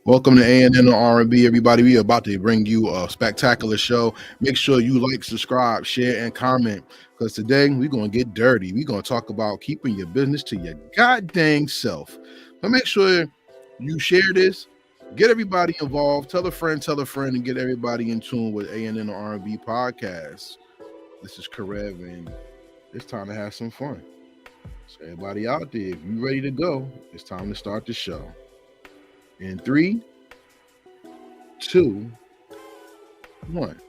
Welcome to A&N R&B, everybody. We are about to bring you a spectacular show. Make sure you like, subscribe, share, and comment, because today we're going to get dirty. We're going to talk about keeping your business to your goddamn self. But make sure you share this, get everybody involved, tell a friend, and get everybody in tune with A&N R&B podcast. This is Karev, and it's time to have some fun. So everybody out there, if you ready to go, it's time to start the show. In three, two, one.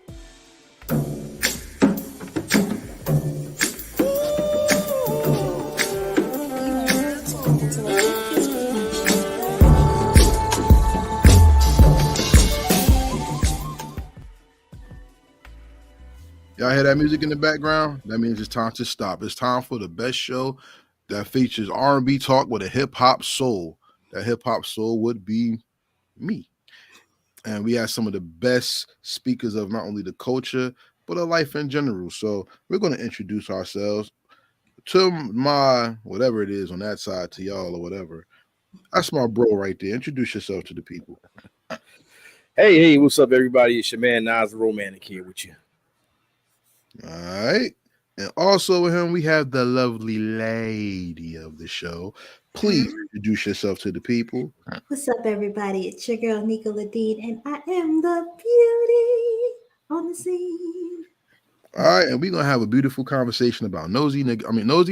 Y'all hear that music in the background? That means it's time to stop. It's time for the best show that features R&B talk with a hip hop soul. That hip hop soul would be me. And we have some of the best speakers of not only the culture, but of life in general. So we're going to introduce ourselves to my, whatever it is on that side, to y'all or whatever. That's my bro right there. Introduce yourself to the people. Hey, what's up, everybody? It's your man Nas the Romantic here with you. All right. And also with him, we have the lovely lady of the show. Please introduce yourself to the people. What's up, everybody? It's your girl Nika LaDean, and I am the beauty on the scene. All right, and we're gonna have a beautiful conversation about nosy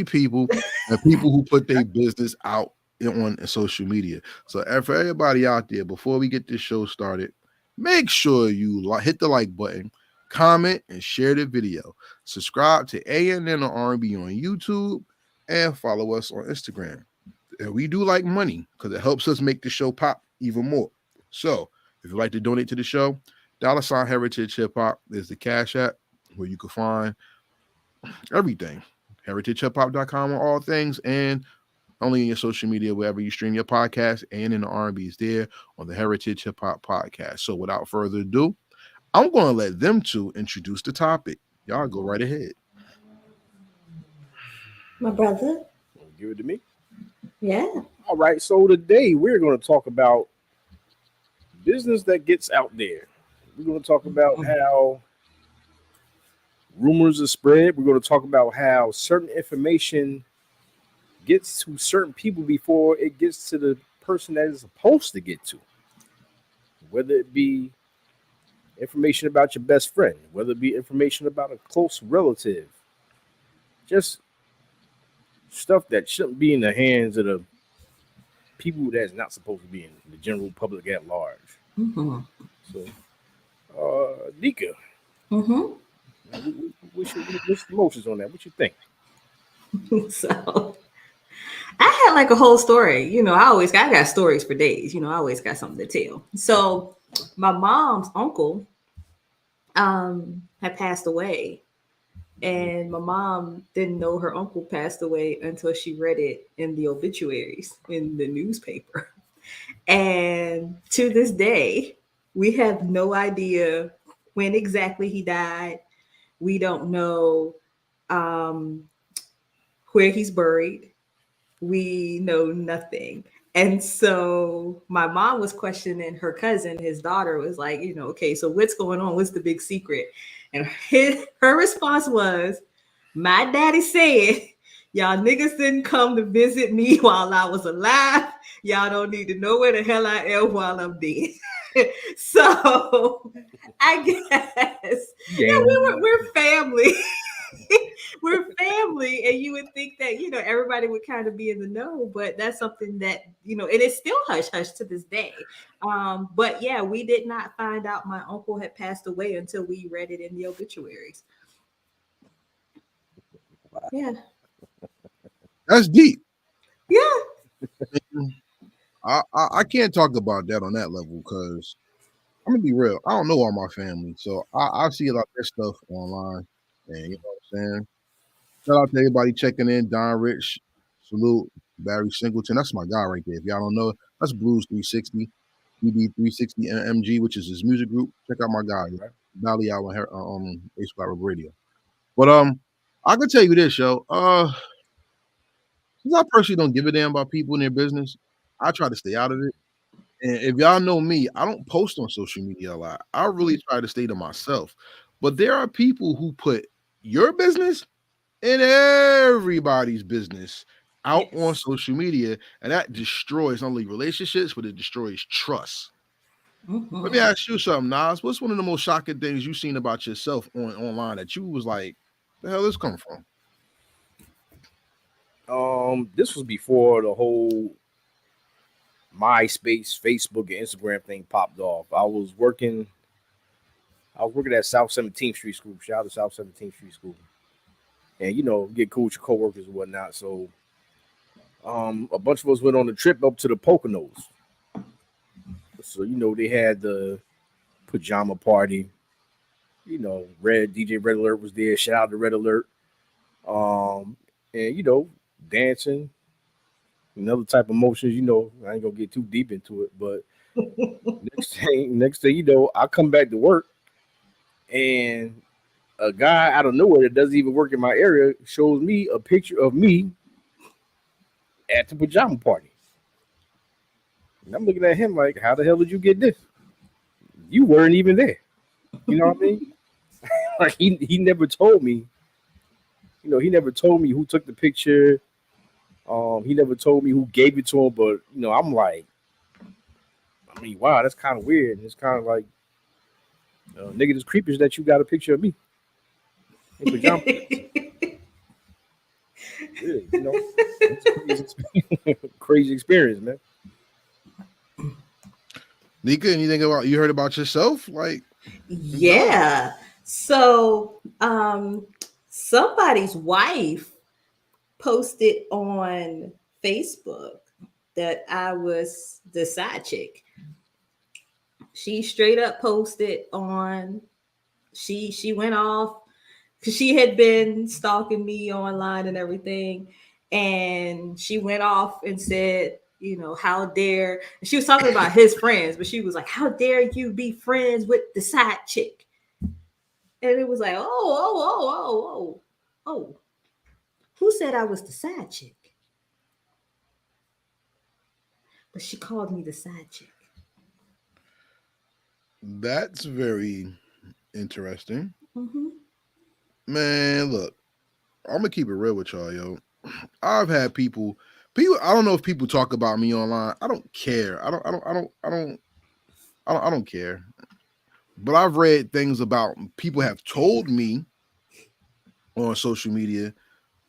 people and people who put their business out on social media. So for everybody out there, before we get this show started, make sure you hit the like button, comment, and share the video. Subscribe to A&N R&B on YouTube and follow us on Instagram. And we do like money because it helps us make the show pop even more. So if you'd like to donate to the show, $ Heritage Hip Hop is the Cash App where you can find everything. HeritageHipHop.com on all things, and only in your social media, wherever you stream your podcast, and in the R&B is there on the Heritage Hip Hop podcast. So without further ado, I'm going to let them two introduce the topic. Y'all go right ahead. My brother. Give it to me. Yeah. All right. So today we're going to talk about business that gets out there. We're going to talk about how rumors are spread. We're going to talk about how certain information gets to certain people before it gets to the person that it's supposed to get to. Whether it be information about your best friend, whether it be information about a close relative, just stuff that shouldn't be in the hands of the people that's not supposed to be in the general public at large. Mm-hmm. So, Nika, what's the emotions on that? What you think? So, I had like a whole story. I got stories for days. I always got something to tell. So, my mom's uncle had passed away. And my mom didn't know her uncle passed away until she read it in the obituaries in the newspaper. And to this day, we have no idea when exactly he died. We don't know where he's buried. We know nothing. And so my mom was questioning her cousin. His daughter was like, okay, so what's going on? What's the big secret? And her response was, my daddy said, y'all niggas didn't come to visit me while I was alive. Y'all don't need to know where the hell I am while I'm dead. So I guess we're family. We're family, and you would think that everybody would kind of be in the know, but that's something that and it's still hush hush to this day. But yeah, we did not find out my uncle had passed away until we read it in the obituaries. Yeah, That's deep. Yeah. I can't talk about that on that level because I'm gonna be real. I don't know all my family, so I see a lot of their stuff online, and you know what I'm saying. Shout out to everybody checking in. Don Rich, salute. Barry Singleton, that's my guy right there. If y'all don't know, that's Blues 360, BB 360 MG, which is his music group. Check out my guy, right? Valley out on Ace Flower Radio. But I can tell you this, yo. Since I personally don't give a damn about people in their business, I try to stay out of it. And if y'all know me, I don't post on social media a lot. I really try to stay to myself. But there are people who put your business and everybody's business out on Yes. social media, and that destroys not only relationships, but it destroys trust. Let me Mhm. ask you something, Nas. What's one of the most shocking things you've seen about yourself online that you was like, the hell this come from? This was before the whole MySpace, Facebook, and Instagram thing popped off. I was working at South 17th Street School. Shout out to South 17th Street School. And get cool with your coworkers and whatnot. So a bunch of us went on a trip up to the Poconos. So they had the pajama party. Red DJ Red Alert was there. Shout out to Red Alert. And dancing, another type of emotions. I ain't gonna get too deep into it, but next thing I come back to work, and a guy out of nowhere that doesn't even work in my area shows me a picture of me at the pajama party. And I'm looking at him like, how the hell did you get this? You weren't even there. You know what I mean? Like he never told me. He never told me who took the picture. He never told me who gave it to him. But I'm like, I mean, wow, that's kind of weird. It's kind of like, nigga, this creepy is that you got a picture of me in pajamas. Yeah, it's crazy experience, man. Nika, anything about you heard about yourself? Like, Yeah. So, somebody's wife posted on Facebook that I was the side chick. She straight up posted on. She went off because she had been stalking me online and everything, and she went off and said, how dare. And she was talking about his friends, but she was like, how dare you be friends with the side chick? And it was like, oh. Who said I was the side chick? But she called me the side chick. that's very interesting. Mm-hmm. Man, look, I'm gonna keep it real with y'all, yo. I've had people. I don't know if people talk about me online. I don't care. I don't care. But I've read things about people have told me on social media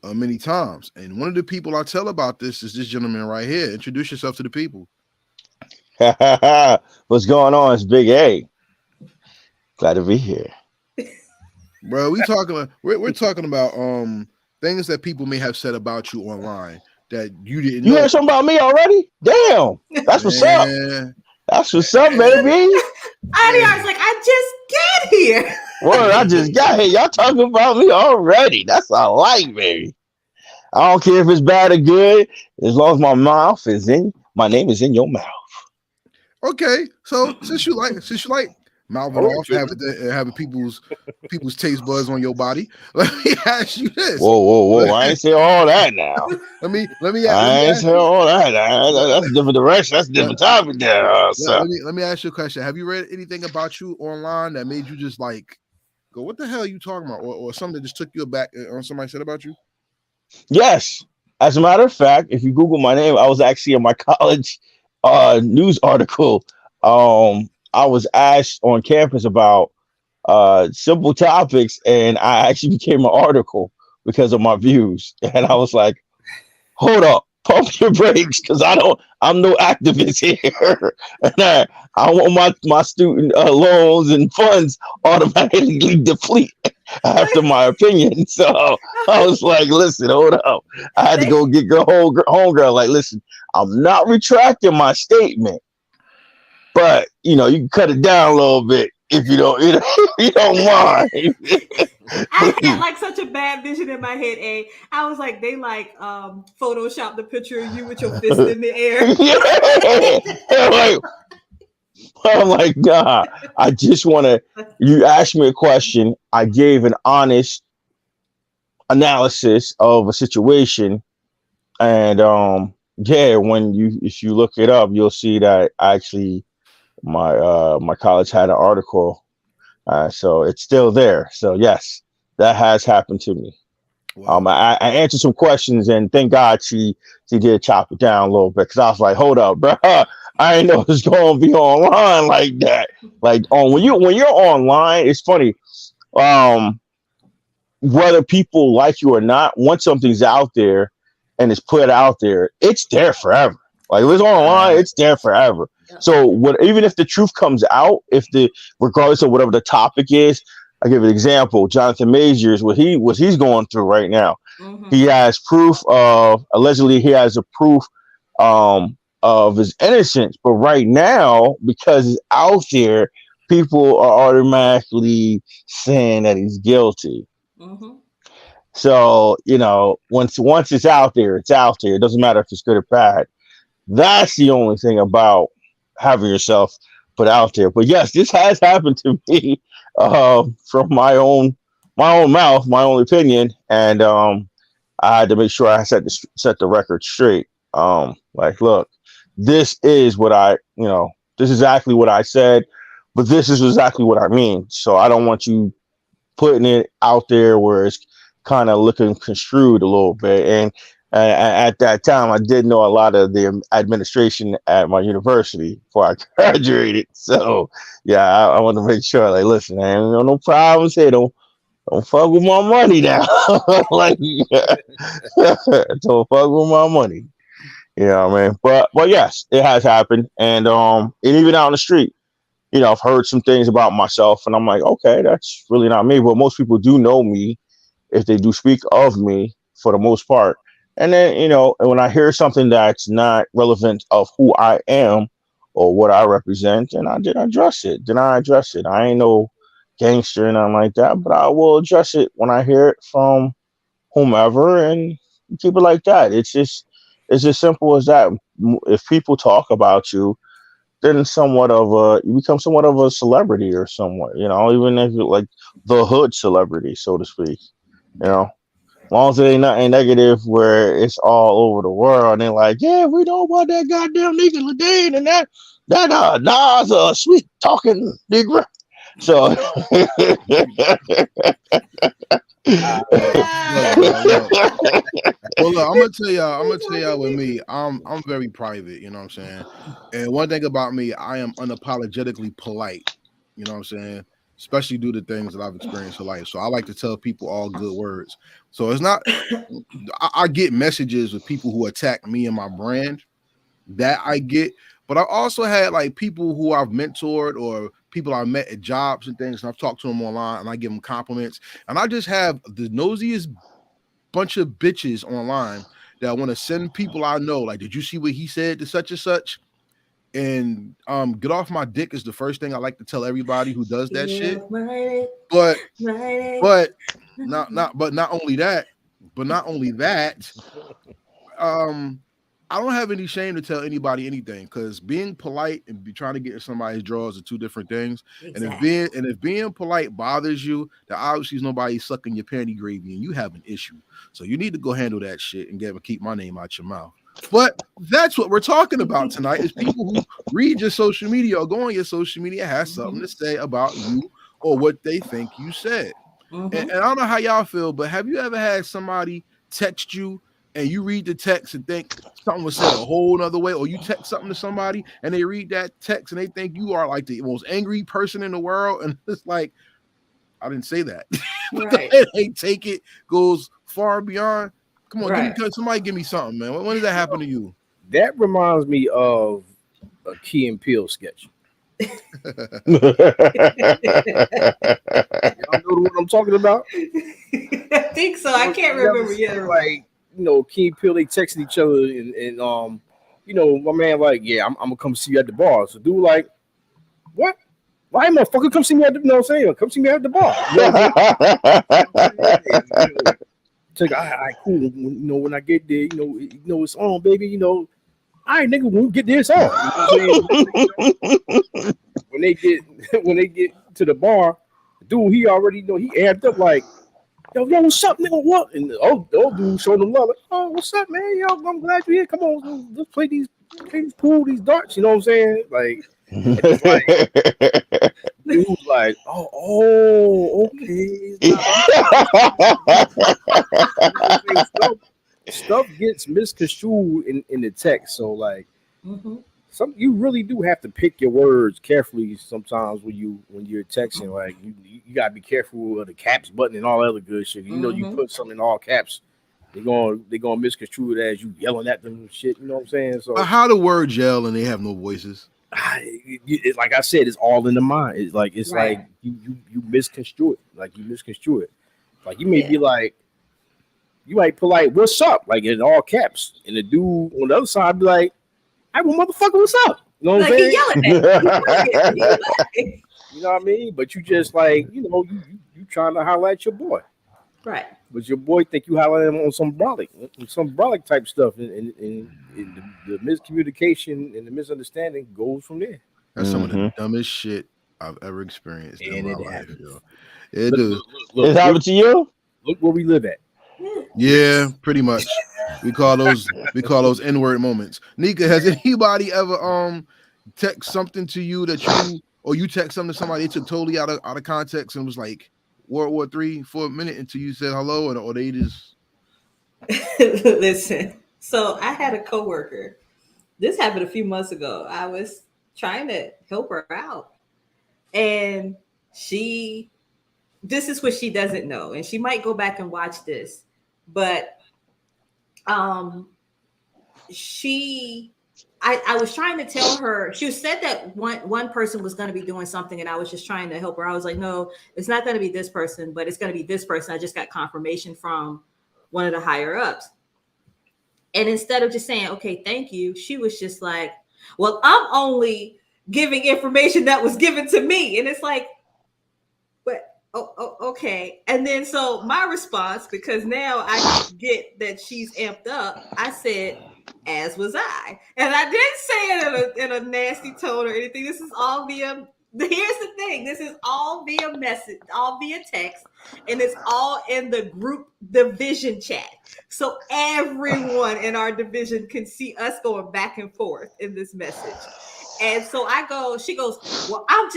many times. And one of the people I tell about this is this gentleman right here. Introduce yourself to the people. What's going on? It's Big A. Glad to be here. Bro, we're talking about things that people may have said about you online that you didn't You know. heard something about me already? Damn. That's what's up. Man, That's what's up, baby. I was like, I just get here. Word, I just got here. Y'all talking about me already. That's what I like, baby. I don't care if it's bad or good, as long as my name is in your mouth. okay. So since you like mouthing Oh, off, having people's taste buds on your body, let me ask you this. Whoa. I ain't say all that now. Let me I ain't ask say you. all that. That's a different direction. That's a different topic there. So. Let me ask you a question. Have you read anything about you online that made you just like go, what the hell are you talking about? Or something that just took you aback on somebody said about you? Yes. As a matter of fact, if you Google my name, I was actually in my college news article. I was asked on campus about simple topics, and I actually became an article because of my views. And I was like, hold up, pump your brakes, because I'm no activist here. And I want my student loans and funds automatically deplete after my opinion. So I was like, listen, hold up. I had to go get homegirl. Like, listen, I'm not retracting my statement, but you can cut it down a little bit if you don't, if you don't mind. I had like such a bad vision in my head. I was like, they Photoshop the picture of you with your fist in the air. Yeah. I'm like, nah. I just want to. You asked me a question. I gave an honest analysis of a situation, and yeah, if you look it up, you'll see that actually my college had an article, so it's still there. So yes, that has happened to me. Wow. I answered some questions, and thank God she did chop it down a little bit, because I was like, hold up, bro, I ain't know it's gonna be online like that. Like on when you're online, it's funny. Um, Whether people like you or not, once something's out there and it's put out there, it's there forever. Like if it's online, it's there forever. Yep. So what, even if the truth comes out, regardless of whatever the topic is, I give an example. Jonathan Majors, what he's going through right now. Mhm. He has proof of, allegedly he has a proof of his innocence, but right now, because it's out there, people are automatically saying that he's guilty. Mhm. So, once it's out there, it's out there. It doesn't matter if it's good or bad. That's the only thing about having yourself put out there. But yes, this has happened to me, from my own mouth, my own opinion, and I had to make sure I set the record straight. Like, look, this is this is exactly what I said, but this is exactly what I mean. So I don't want you putting it out there where it's kind of looking construed a little bit. And at that time, I did know a lot of the administration at my university before I graduated. So yeah, I want to make sure, like, listen, I ain't no problems here. Don't fuck with my money now. Like, don't fuck with my money. You know what I mean? But yes, it has happened, and even out in the street, I've heard some things about myself, and I'm like, okay, that's really not me. But most people do know me if they do speak of me for the most part. And then, and when I hear something that's not relevant of who I am or what I represent, then I did address it. Then I address it. I ain't no gangster and nothing like that, but I will address it when I hear it from whomever, and keep it like that. It's as simple as that. If people talk about you, then you become somewhat of a celebrity or somewhat, even if you're like the hood celebrity, so to speak. As long as it ain't nothing negative where it's all over the world and they're like, yeah, we know about that goddamn Nika LaDean and that Nas sweet talking nigga. So Look, bro, look. Well, look, I'm gonna tell y'all with me, I'm very private, you know what I'm saying? And one thing about me, I am unapologetically polite, you know what I'm saying? Especially due to things that I've experienced in life. So I like to tell people all good words. So it's not I get messages with people who attack me and my brand, that I get, but I also had like people who I've mentored or people I met at jobs and things, and I've talked to them online and I give them compliments. And I just have the nosiest bunch of bitches online that want to send people I know, like, did you see what he said to such and such? And get off my dick is the first thing I like to tell everybody who does that shit. But not only that, I don't have any shame to tell anybody anything, because being polite and be trying to get in somebody's drawers are two different things. Exactly. And if being polite bothers you, then obviously is nobody sucking your panty gravy and you have an issue. So you need to go handle that shit and keep my name out your mouth. But that's what we're talking about tonight, is people who read your social media or go on your social media has something to say about you or what they think you said. And I don't know how y'all feel, but have you ever had somebody text you and you read the text and think something was said a whole nother way, or you text something to somebody and they read that text and they think you are like the most angry person in the world, and it's like, I didn't say that. Right. They take it goes far beyond. Come on, Right. somebody give me something, man. When did that happen to you? That reminds me of a Key and Peele sketch. Y'all know what I'm talking about? I think so. I can't remember yet. Like, Key and Peele, they texting each other, and my man like, yeah, I'm gonna come see you at the bar. So dude like, what? Why motherfucker come see me at the? I'm saying, come see me at the bar. All right, cool. When I get there, it's on, baby. All right, nigga, when we get there, it's on. When they get to the bar, dude, he already he amped up like, yo, what's up, nigga? What? And the old dude showed them love. Like, oh, what's up, man? Yo, I'm glad you're here. Come on, let's play these pool, these darts. You know what I'm saying? Like, and it's like, dude was like, okay. Stuff gets misconstrued in the text. So like, you really do have to pick your words carefully sometimes when you're texting. Like you gotta be careful of the caps button and all that other good shit. You know, you put something in all caps, they're gonna misconstrue it as you yelling at them and shit. You know what I'm saying? So how the words yell and they have no voices? Like I said, it's all in the mind. It's like you misconstrue it. Like you misconstrue it. Like you may be like, you might put like "What's up?" like in all caps, and the dude on the other side be like, "Hey, well, motherfucker, what's up?" You know what I'm saying? You know what I mean? But you just like, you know, you trying to holler at your boy, right? But your boy think you holler at him on some brolic type stuff, and the miscommunication and the misunderstanding goes from there. That's some of the dumbest shit I've ever experienced in my life, yo. It look, It happened to you? Look where we live at. Yeah, pretty much. We call those N-word moments. Nika, has anybody ever text something to you that you text something to somebody they took totally out of context and was like World War III for a minute until you said hello, or they just listen? So I had a coworker. This happened a few months ago. I was trying to help her out, and this is what she doesn't know, and she might go back and watch this, but I was trying to tell her, she said that one person was going to be doing something, and I was just trying to help her. I was like, no, it's not going to be this person, but it's going to be this person. I just got confirmation from one of the higher ups. And instead of just saying, okay, thank you, she was just like, well, I'm only giving information that was given to me. And it's like, but okay. And then so my response, because now I get that she's amped up, I said, as was I. And I didn't say it in a nasty tone or anything. This is all via, here's the thing, this is all via message, all via text, and it's all in the group division chat. So everyone in our division can see us going back and forth in this message. And so she goes, well, I'm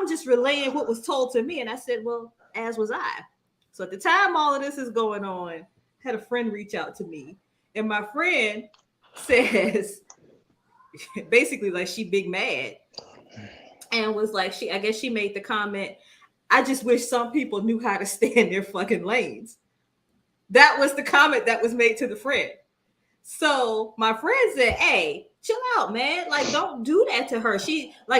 just relaying what was told to me. And I said, well, as was I. So at the time all of this is going on, I had a friend reach out to me. And my friend says, basically like she big mad. And was like, I guess she made the comment, I just wish some people knew how to stay in their fucking lanes. That was the comment that was made to the friend. So my friend said, hey, chill out, man. Like, don't do that to her.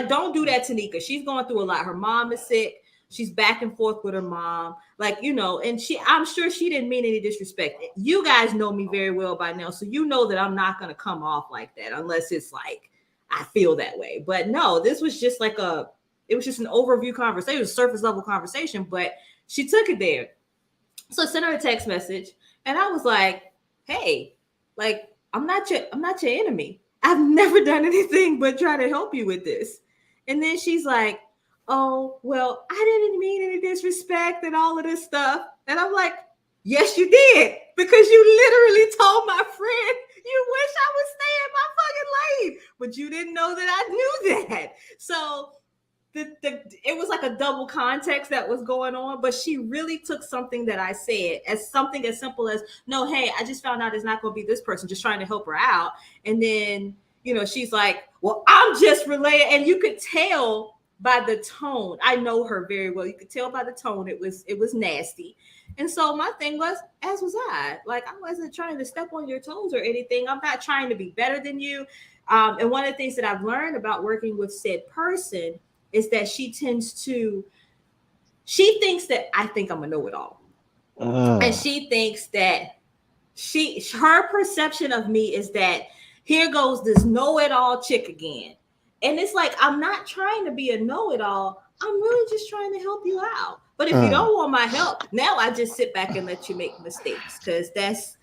Don't do that to Nika. She's going through a lot. Her mom is sick. She's back and forth with her mom. Like, you know, and I'm sure she didn't mean any disrespect. You guys know me very well by now. So you know that I'm not going to come off like that unless it's like, I feel that way. But no, this was just like it was just an overview conversation. It was a surface level conversation, but she took it there. So I sent her a text message and I was like, hey, like, I'm not your enemy. I've never done anything but try to help you with this. And then she's like, oh, well, I didn't mean any disrespect and all of this stuff. And I'm like, yes, you did. Because you literally told my friend, you wish I would stay in my fucking lane. But you didn't know that I knew that. So it was like a double context that was going on, but she really took something that I said as something as simple as, no, hey, I just found out it's not going to be this person, just trying to help her out. And then, you know, she's like, well, I'm just relaying. And you could tell by the tone. I know her very well. You could tell by the tone. It was nasty. And so my thing was, as was I. Like, I wasn't trying to step on your toes or anything. I'm not trying to be better than you. And one of the things that I've learned about working with said person is that she thinks that I think I'm a know-it-all. And she thinks that her perception of me is that here goes this know-it-all chick again. And it's like, I'm not trying to be a know-it-all. I'm really just trying to help you out. But if you don't want my help, now I just sit back and let you make mistakes. Because that's,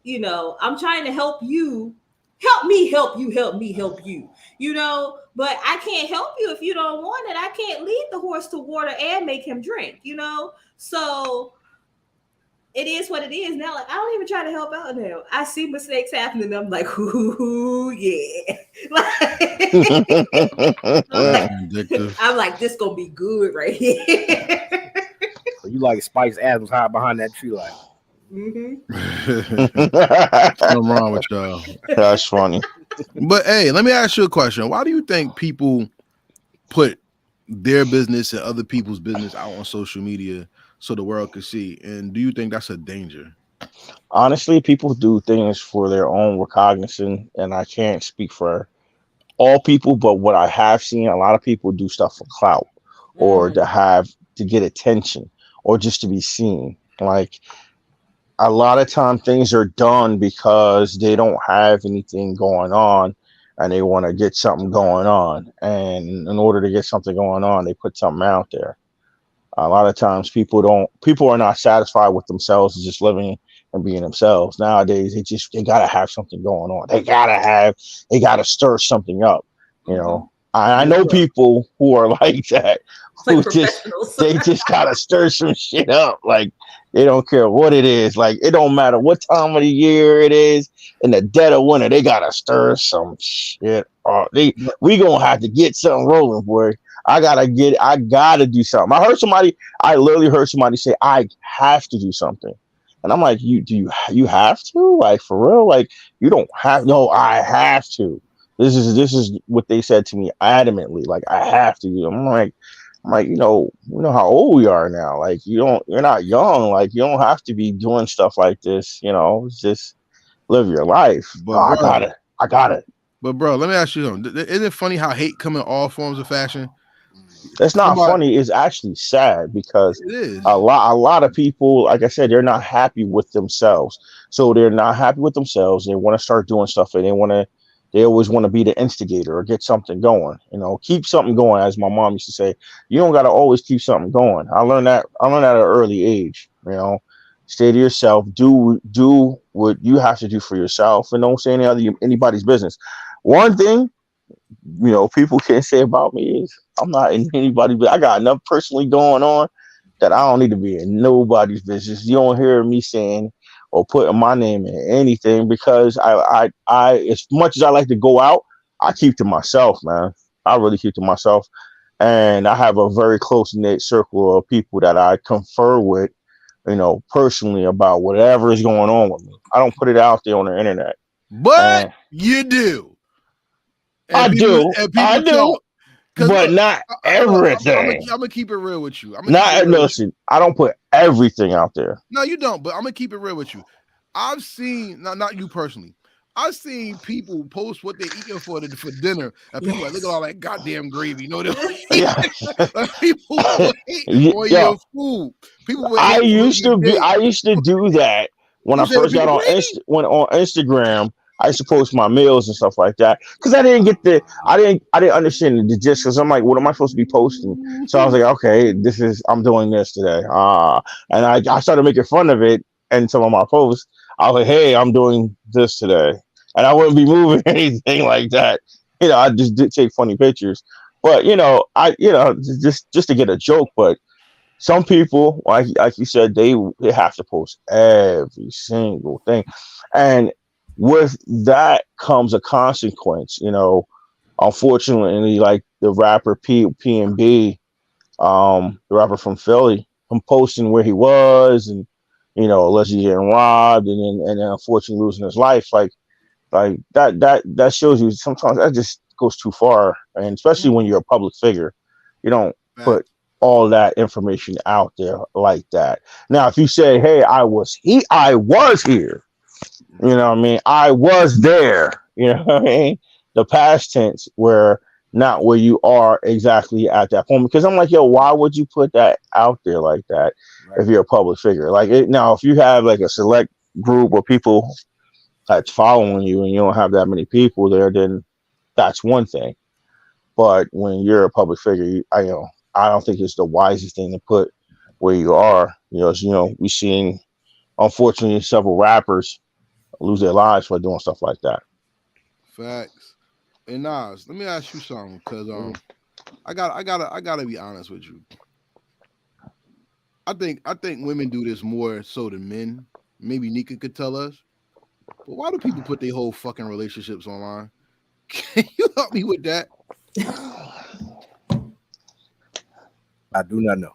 you know, I'm trying to help you. Help me help you, help me help you, you know, but I can't help you if you don't want it. I can't lead the horse to water and make him drink, you know? So it is what it is now. Like I don't even try to help out now. I see mistakes happening. I'm like, ooh, yeah. That's vindictive. I'm like, this gonna be good right here. So you like Spice Adams hide behind that tree like. Mm-hmm. Something wrong with y'all. That's funny. But hey, let me ask you a question. Why do you think people put their business and other people's business out on social media so the world can see? And do you think that's a danger? Honestly, people do things for their own recognizance, and I can't speak for all people, but what I have seen, a lot of people do stuff for clout or to get attention or just to be seen. Like a lot of time things are done because they don't have anything going on and they want to get something going on. And in order to get something going on, they put something out there. A lot of times people are not satisfied with themselves just living and being themselves. Nowadays they gotta have something going on. They gotta stir something up. You know. I Well, know bro, people who are like that, It's who like just professionals. they just gotta stir some shit up. Like they don't care what it is. Like it don't matter what time of the year it is. In the dead of winter, they gotta stir some shit up. We gonna have to get something rolling, boy. I gotta do something. I literally heard somebody say, I have to do something. And I'm like, you have to? Like for real? Like you don't have no, I have to. This is what they said to me adamantly. Like I have to. I'm like, you know how old we are now. Like you're not young. Like you don't have to be doing stuff like this. Just live your life. But Oh, I bro, got it. I got it. let me ask you something. Isn't it funny how hate come in all forms of fashion? That's not Somebody, funny. It's actually sad because it is. a lot of people, like I said, they're not happy with themselves. So they're not happy with themselves. They want to start doing stuff, and they always want to be the instigator or get something going. Keep something going, as my mom used to say. You don't got to always keep something going. I learned that at an early age. Stay to yourself. Do what you have to do for yourself, and don't say anybody's business. One thing people can say about me is I'm not in anybody, but I got enough personally going on that I don't need to be in nobody's business. You don't hear me saying or putting my name in anything because as much as I like to go out, I keep to myself, man. I really keep to myself. And I have a very close knit circle of people that I confer with, personally about whatever is going on with me. I don't put it out there on the internet. But And you do. I do. And I people do. talk. Cause But look, not I'm everything. gonna keep it real with you. I'm gonna keep it Not real with you. listen. I don't put everything out there. No, you don't. But I'm gonna keep it real with you. I've seen, not you personally. I've seen people post what they're eating for dinner, and people like, look at all that goddamn gravy. Yeah, Like, people will hate on yeah. your food. People will hate on your day. I used to do that when You I said a first piece got of on gravy? on Instagram. I used to post my meals and stuff like that because I didn't get I didn't understand the gist because I'm like, what am I supposed to be posting? So I was like, okay, I'm doing this today. And I started making fun of it and some of my posts. I was like, hey, I'm doing this today, and I wouldn't be moving anything like that. I just did take funny pictures, but just to get a joke, but some people, like you said, they have to post every single thing, and with that comes a consequence. Unfortunately, like the rapper P&B, the rapper from Philly, from posting where he was and allegedly getting robbed and then unfortunately losing his life, like that shows you sometimes that just goes too far, and especially when you're a public figure, you don't Facts. put all that information out there like that. Now, if you say, "Hey, I was here," what I mean, I was there. What I mean, the past tense, where not where you are exactly at that point. Because I'm like, yo, why would you put that out there like that right. if you're a public figure? Like now, if you have like a select group of people that's following you and you don't have that many people there, then that's one thing. But when you're a public figure, I don't think it's the wisest thing to put where you are. We've seen, unfortunately, several rappers lose their lives by doing stuff like that. Facts. And Nas, let me ask you something, because Mm. I gotta be honest with you. I think women do this more so than men. Maybe Nika could tell us. But why do people put their whole fucking relationships online? Can you help me with that? I do not know.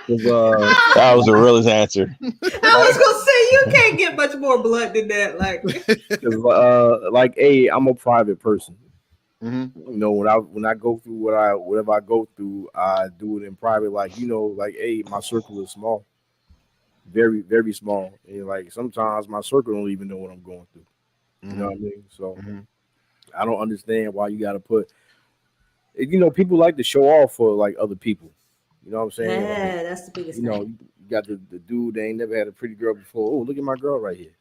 That was the realest answer. I was gonna say you can't get much more blunt than that. Like, Like, hey, I'm a private person. Mm-hmm. You know, when I go through whatever I go through, I do it in private. Like, you know, like, hey, my circle is small, very very small, and like sometimes my circle don't even know what I'm going through. You know what I mean? So Mm-hmm. I don't understand why you got to put. You know, people like to show off for like other people. You know what I'm saying? yeah, Like, that's the biggest you know, thing. you got the dude that ain't never had a pretty girl before. Oh, look at my girl right here.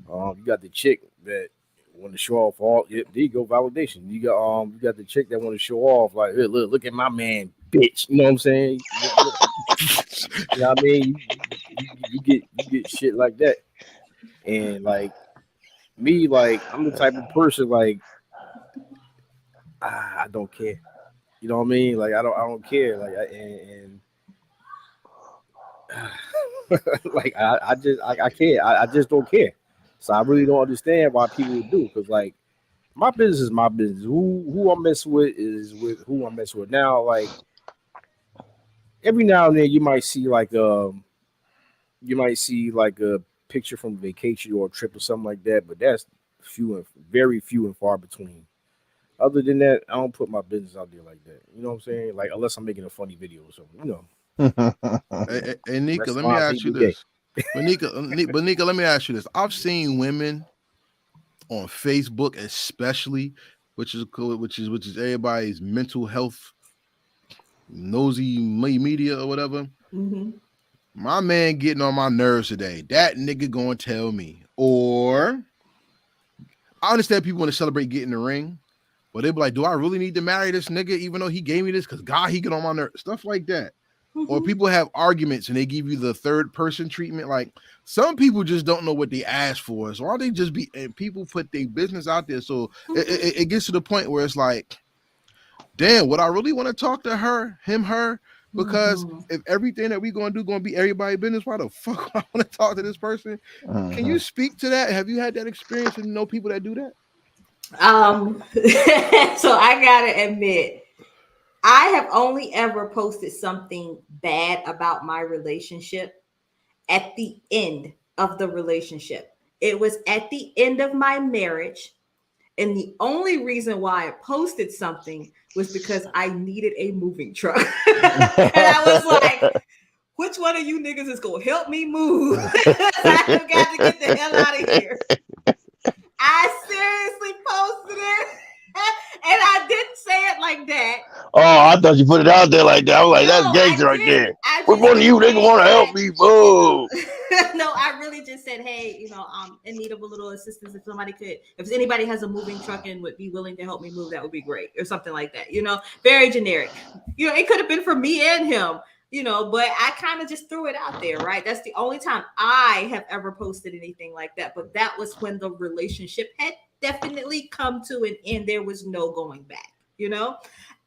You got the chick that want to show off all. Yep, there you go, validation. You got the chick that want to show off like, hey, look at my man, bitch. You know what I'm saying? You know what I mean? You get shit like that, and like me, like I'm the type of person like I don't care. You know what I mean? Like I don't care. Like like I can't. I just don't care. So I really don't understand why people do because like my business is my business. Who I'm messing with is with who I'm messing with. Now, like every now and then you might see like a picture from vacation or a trip or something like that, but that's very few and far between. Other than that, I don't put my business out there like that. You know what I'm saying? Like unless I'm making a funny video or something. You know, Hey, Nika, rest let of me my ask you people gay. this. But Nika, let me ask you this. I've seen women on Facebook, especially, which is cool, which is everybody's mental health nosy media or whatever. Mm-hmm. My man getting on my nerves today. That nigga gonna tell me. Or I understand people want to celebrate getting the ring, but they be like, do I really need to marry this nigga even though he gave me this? Because God, he get on my nerves. Stuff like that. Or Mm-hmm. people have arguments and they give you the third person treatment. Like some people just don't know what they ask for. So why they just be and people put their business out there. So it gets to the point where it's like, damn, would I really want to talk to her? Because Mm-hmm. if everything that we gonna do gonna be everybody business, why the fuck would I want to talk to this person? Can you speak to that? Have you had that experience and know people that do that? So I gotta admit, I have only ever posted something bad about my relationship at the end of the relationship. It was at the end of my marriage. And the only reason why I posted something was because I needed a moving truck. And I was like, which one of you niggas is going to help me move? I got to get the hell out of here. I seriously posted it. And I didn't say it like that. Oh, I thought you put it out there like that. I was like, No, that's gangster I right didn't. there. I Which just one of you niggas want to help me move? no, I really just said, hey, in need of a little assistance. If anybody has a moving truck and would be willing to help me move, that would be great, or something like that. Very generic. It could have been for me and him. But I kind of just threw it out there, right? That's the only time I have ever posted anything like that. But that was when the relationship had definitely come to an end. There was no going back.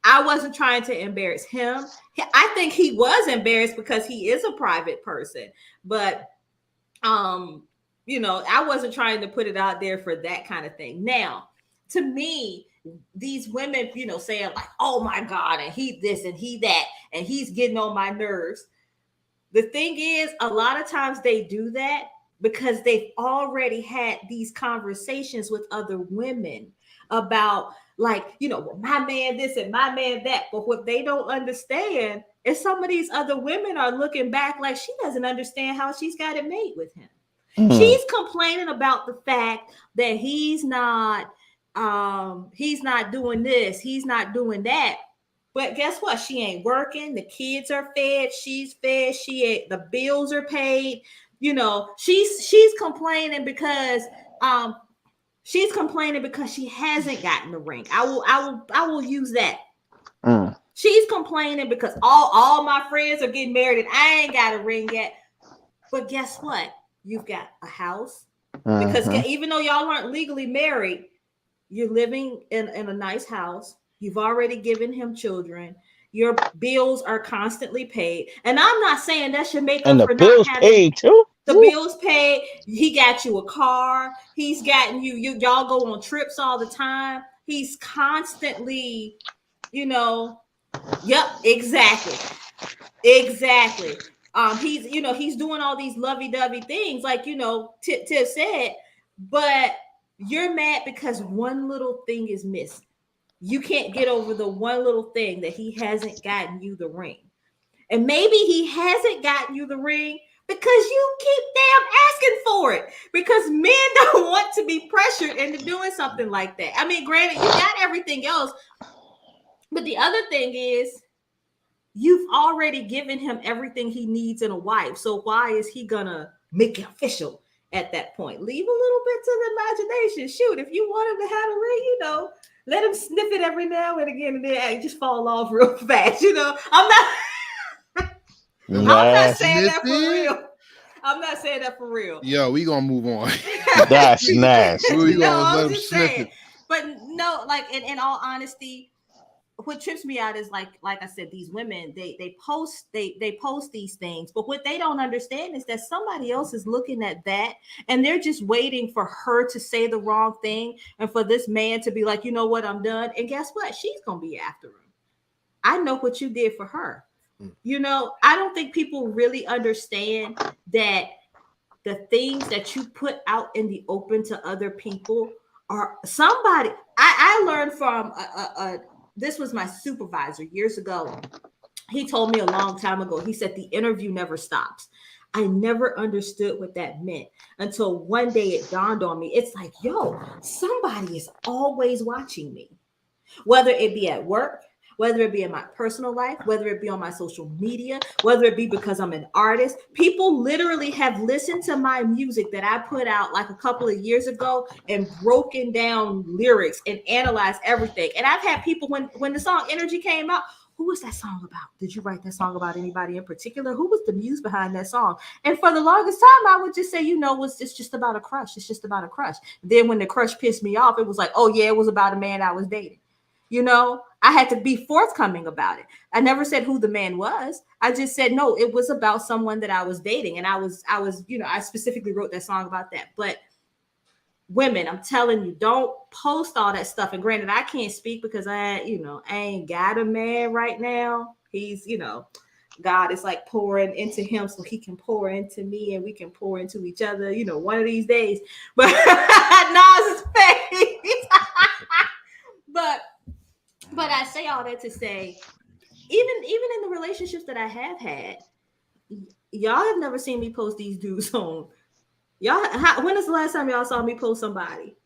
I wasn't trying to embarrass him. I think he was embarrassed because he is a private person. But I wasn't trying to put it out there for that kind of thing. Now, to me, these women, saying like, "Oh my God," and he this and he that, and he's getting on my nerves. The thing is, a lot of times they do that because they've already had these conversations with other women about like, well, my man this and my man that. But what they don't understand is some of these other women are looking back like she doesn't understand how she's got it made with him. She's complaining about the fact that he's not doing this, he's not doing that. But guess what? She ain't working. The kids are fed. She's fed. The bills are paid. She's complaining because she hasn't gotten the ring. I will use that. She's complaining because all my friends are getting married and I ain't got a ring yet. But guess what? You've got a house. Because even though y'all aren't legally married, you're living in a nice house. You've already given him children. Your bills are constantly paid. And I'm not saying that should make And up the for not bills having paid too. the Woo. bills paid. He got you a car. He's gotten y'all go on trips all the time. He's constantly, yep, exactly. He's doing all these lovey-dovey things, like, Tip said, but you're mad because one little thing is missing. You can't get over the one little thing that he hasn't gotten you the ring. And maybe he hasn't gotten you the ring because you keep damn asking for it. Because men don't want to be pressured into doing something like that. I mean, granted, you got everything else. But the other thing is, you've already given him everything he needs in a wife. So why is he gonna make it official at that point? Leave a little bit to the imagination. Shoot, if you want him to have a ring, let him sniff it every now and again, and then just fall off real fast. I'm not saying that for real. I'm not saying that for real. Yo, we gonna move on. That's nasty. I'm just saying. But no, like in all honesty, what trips me out is like I said, these women, they post these things, but what they don't understand is that somebody else is looking at that and they're just waiting for her to say the wrong thing and for this man to be like, you know what, I'm done. And guess what? She's gonna be after him. I know what you did for her. I don't think people really understand that the things that you put out in the open to other people are somebody. I learned from this was my supervisor years ago. He told me a long time ago, he said, the interview never stops. I never understood what that meant until one day it dawned on me. It's like, yo, somebody is always watching me, whether it be at work, whether it be in my personal life, whether it be on my social media, whether it be because I'm an artist. People literally have listened to my music that I put out like a couple of years ago and broken down lyrics and analyzed everything. And I've had people, when the song Energy came out, who was that song about? Did you write that song about anybody in particular? Who was the muse behind that song? And for the longest time, I would just say, it's just about a crush. It's just about a crush. Then when the crush pissed me off, it was like, oh yeah, it was about a man I was dating. I had to be forthcoming about it. I never said who the man was. I just said, no, it was about someone that I was dating. And I specifically wrote that song about that. But women, I'm telling you, don't post all that stuff. And granted, I can't speak because I ain't got a man right now. He's, God is like pouring into him so he can pour into me and we can pour into each other, one of these days. But Nas' face. But I say all that to say, even in the relationships that I have had, y'all have never seen me post these dudes on. When is the last time y'all saw me post somebody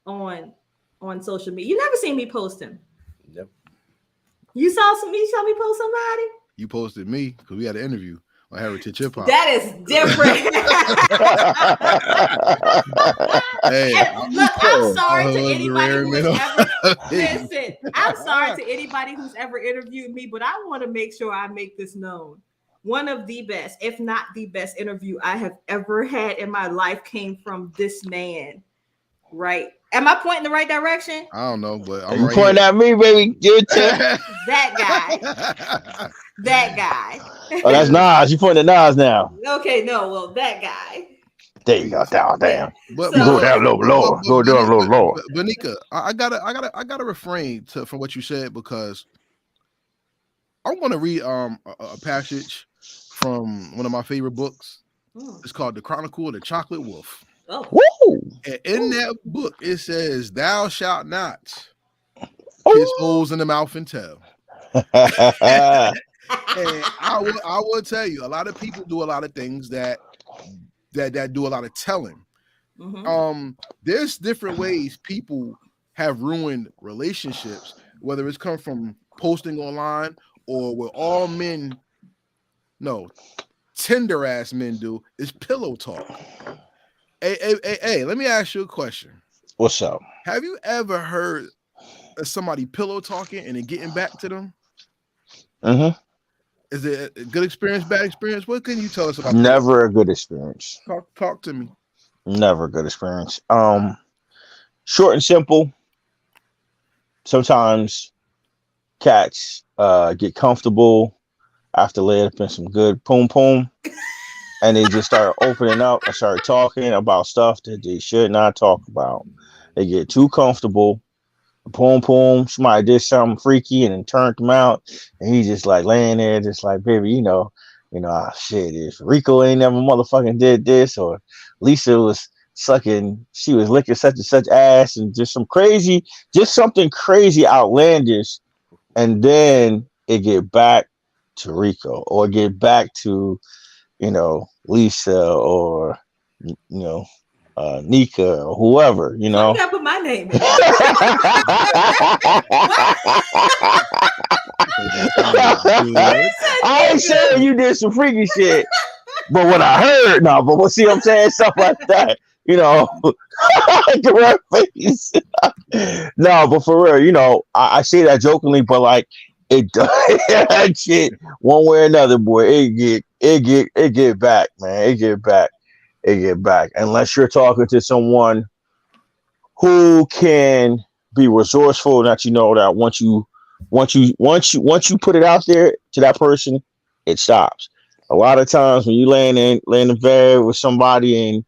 on social media? You never seen me post him. Yep. You saw me post somebody? You posted me because we had an interview on Heritage Hip Hop. That is different. Hey, look, I'm sorry to anybody who's ever listen. I'm sorry to anybody who's ever interviewed me, but I want to make sure I make this known. One of the best, if not the best interview I have ever had in my life came from this man. Right? Am I pointing the right direction? I don't know, but I'm pointing at me, baby. Give it to that guy. That guy. Oh, that's Nas. You pointing at Nas now. Okay, no, well, that guy. There you go, down. But, you go down a little lower. Go down a little lower. But Nika, I gotta refrain from what you said because I want to read a passage from one of my favorite books. It's called The Chronicle of the Chocolate Wolf. Oh. Woo! And in that book, it says, "Thou shalt not kiss holes in the mouth and tell." And I will tell you, a lot of people do a lot of things that do a lot of telling. Mm-hmm. There's different ways people have ruined relationships, whether it's come from posting online or what all men, no, tender ass men do is pillow talk. Hey, let me ask you a question. What's up? Have you ever heard of somebody pillow talking and then getting back to them? Mm-hmm. Is it a good experience, bad experience? What can you tell us about that? Never a good experience. Talk to me. Never a good experience. Short and simple. Sometimes cats get comfortable after laying up in some good poom poom, and they just start opening up and start talking about stuff that they should not talk about. They get too comfortable. Poom poom, somebody did something freaky and then turned him out, and he just like laying there, just like, baby, shit, if Rico ain't never motherfucking did this, or Lisa was she was licking such and such ass, and just something crazy, outlandish, and then it get back to Rico, or get back to, Lisa, or Nika, or whoever, You gotta put my name in. I ain't saying you did some freaky shit, but what I heard, but see what I'm saying? Stuff like that, the red face. No, but for real, I say that jokingly, but like it does that shit one way or another, boy. It get back, man. It get back. Unless you're talking to someone who can be resourceful, that that once you put it out there to that person, it stops. A lot of times when you laying in bed with somebody and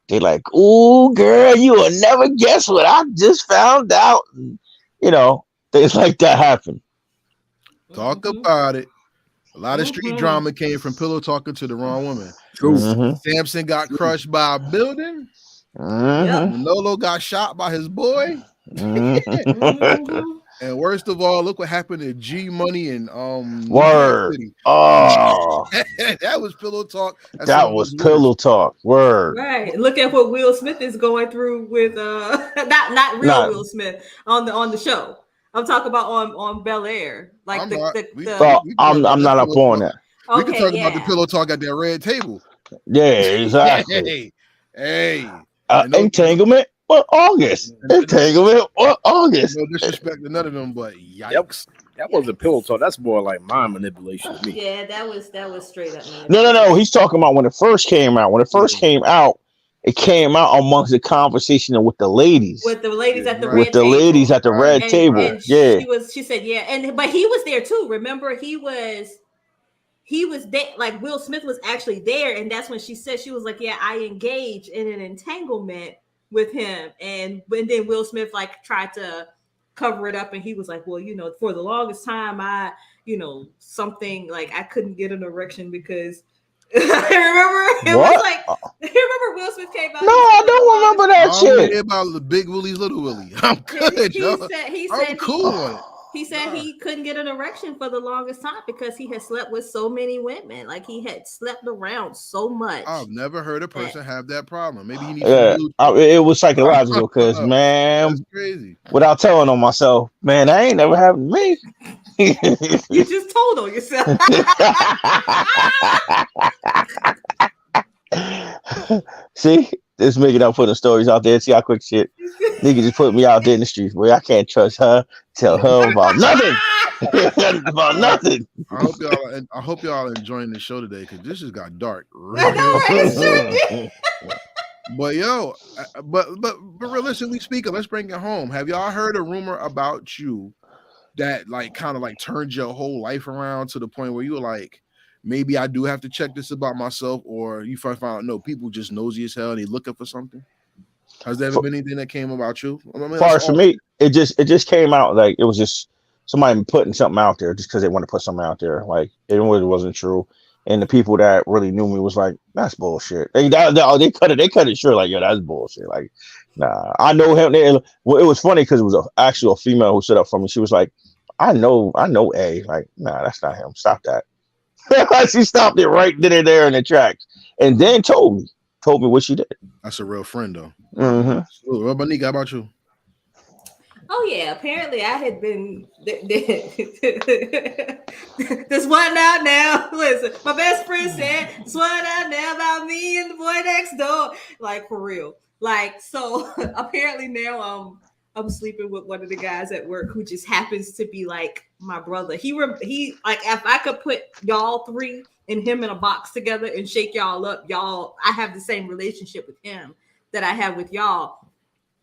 they like, "Ooh, girl, you will never guess what I just found out." And, things like that happen. Talk about it. A lot of street drama came from pillow talking to the wrong woman. Samson got crushed by a building. Manolo got shot by his boy. And worst of all, look what happened to G Money and Word. City. Oh, that was pillow talk. That was pillow talk. Word. Right. Look at what Will Smith is going through with not Will Smith on the show. I'm talking about on Bel Air. Like I'm not up on that. We can talk about the pillow talk at that red table. Yeah, exactly. Hey. Entanglement or August. Entanglement or August. No disrespect to none of them, but yikes. That wasn't pillow talk. That's more like mind manipulation to me. Yeah, that was straight up. No. He's talking about when it first came out. When it first came out, it came out amongst the conversation with the ladies. With the ladies at the red with the table. Ladies at the red table. And yeah. She said, yeah. But he was there too. Remember, he was there, like Will Smith was actually there, and that's when she said, she was like, yeah, I engaged in an entanglement with him, and then Will Smith like tried to cover it up, and he was like, well, for the longest time I something like I couldn't get an erection because remember it was like remember Will Smith came out. No, I don't remember that shit. Hear about the big Willie's little Willie. I'm good. He said cool on it. He said he couldn't get an erection for the longest time because he had slept with so many women. Like he had slept around so much. I've never heard a person have that problem. Maybe he needs it was psychological because man, that's crazy. Without telling on myself, man, that ain't never happened to me. You just told on yourself. See, this making up putting stories out there. See how quick shit. Nigga just put me out there in the streets, boy. I can't trust her. Tell her about nothing. About nothing. I hope y'all enjoying the show today because this just got dark. But realistically speaking, let's bring it home. Have y'all heard a rumor about you that like kind of like turned your whole life around to the point where you were like, maybe I do have to check this about myself, or you find out no, people just nosy as hell and they looking for something? Has there ever been anything that came about you? Far for me, it just came out like it was just somebody putting something out there just because they want to put something out there. Like it really wasn't true. And the people that really knew me was like, that's bullshit. They cut it short, like, yo, that's bullshit. Like, nah, I know him. Well, it was funny because it was actually a female who stood up for me. She was like, I know A. Like, nah, that's not him. Stop that. She stopped it right then and there in the tracks, and then told me what she did. That's a real friend, though. Mm-hmm. What about Nika? How about you? Oh yeah, apparently I had been this one out now. Listen, my best friend said this one out now about me and the boy next door. Like for real. Like so apparently now I'm sleeping with one of the guys at work who just happens to be like my brother. He like if I could put y'all three and him in a box together and shake y'all up, I have the same relationship with him that I have with y'all.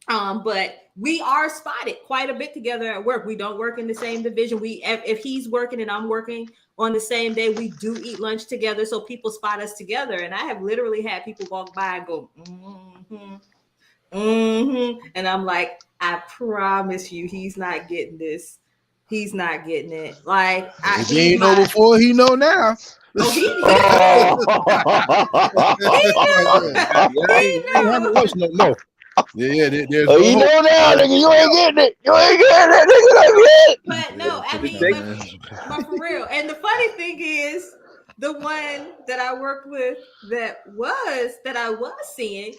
But we are spotted quite a bit together at work. We don't work in the same division. If he's working and I'm working on the same day, we do eat lunch together. So people spot us together. And I have literally had people walk by and go, mm-hmm, mm-hmm. And I'm like, I promise you, he's not getting this. He's not getting it. Like If he ain't know before, he know now. Oh, he knew. He knew. Yeah, there's Oh, you know now, nigga, you ain't getting it. You ain't getting it, nigga. Like But no, I mean, but for real. And the funny thing is, the one that I worked with that I was seeing,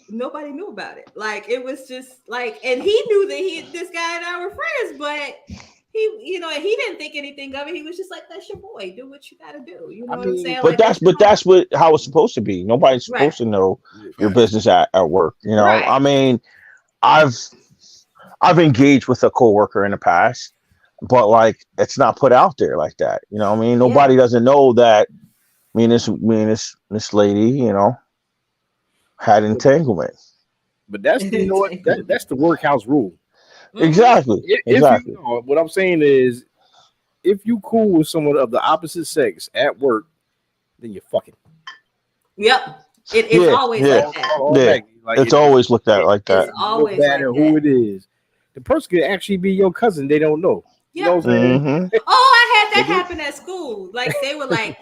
nobody knew about it. Like it was just like, and he knew that this guy and I were friends, but he, you know, he didn't think anything of it. He was just like, "That's your boy. Do what you got to do." You know what I'm saying? But like, that's what how it's supposed to be. Nobody's supposed to know your business at work. You know, I mean, I've engaged with a coworker in the past, but like it's not put out there like that. You know what I mean? Nobody doesn't know that this lady, you know, had entanglement. But that's you know what that's the workhouse rule. Exactly. Exactly. What I'm saying is, if you cool with someone of the opposite sex at work, then you're fucking. Yep. It's always like that. It's always looked at like that. It's always like that. Who it is. The person could actually be your cousin. They don't know. You know what I'm saying? Mm-hmm. Oh, I had that happen at school. Like they were like,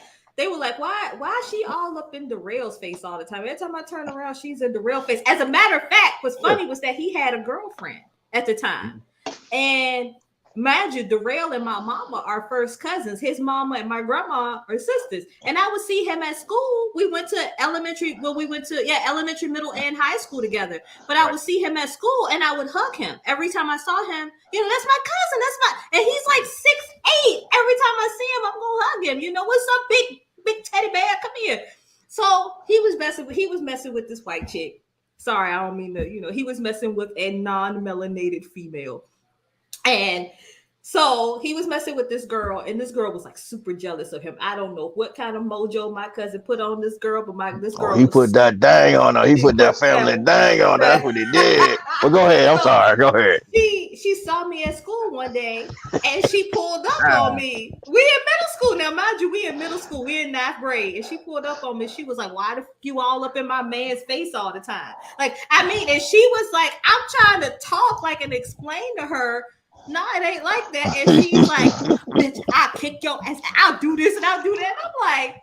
why is she all up in Darrell's face all the time? Every time I turn around, she's in Darrell's face. As a matter of fact, what's funny was that he had a girlfriend at the time. And mind you, Darrell and my mama are first cousins. His mama and my grandma are sisters. And I would see him at school. We went to elementary, middle, and high school together. But I would see him at school and I would hug him. Every time I saw him, you know, that's my cousin. And he's like 6'8". Every time I see him, I'm gonna hug him. You know, what's up, big teddy bear? Come here. So he was messing with this white chick. Sorry, I don't mean to, you know, he was messing with a non-melanated female. And so he was messing with this girl, and this girl was like super jealous of him. I don't know what kind of mojo my cousin put on this girl, but this girl. He put that dang on her. He put that family dang on her. That's what he did. Well, go ahead. I'm sorry. Go ahead. She saw me at school one day, and she pulled up on me. We in middle school now, mind you. We in middle school. We in 9th grade, and she pulled up on me. She was like, "Why the fuck you all up in my man's face all the time?" Like, I mean, and she was like, "I'm trying to talk like and explain to her." No, it ain't like that. And she's like, "Bitch, I'll kick your ass. I'll do this and I'll do that." I'm like,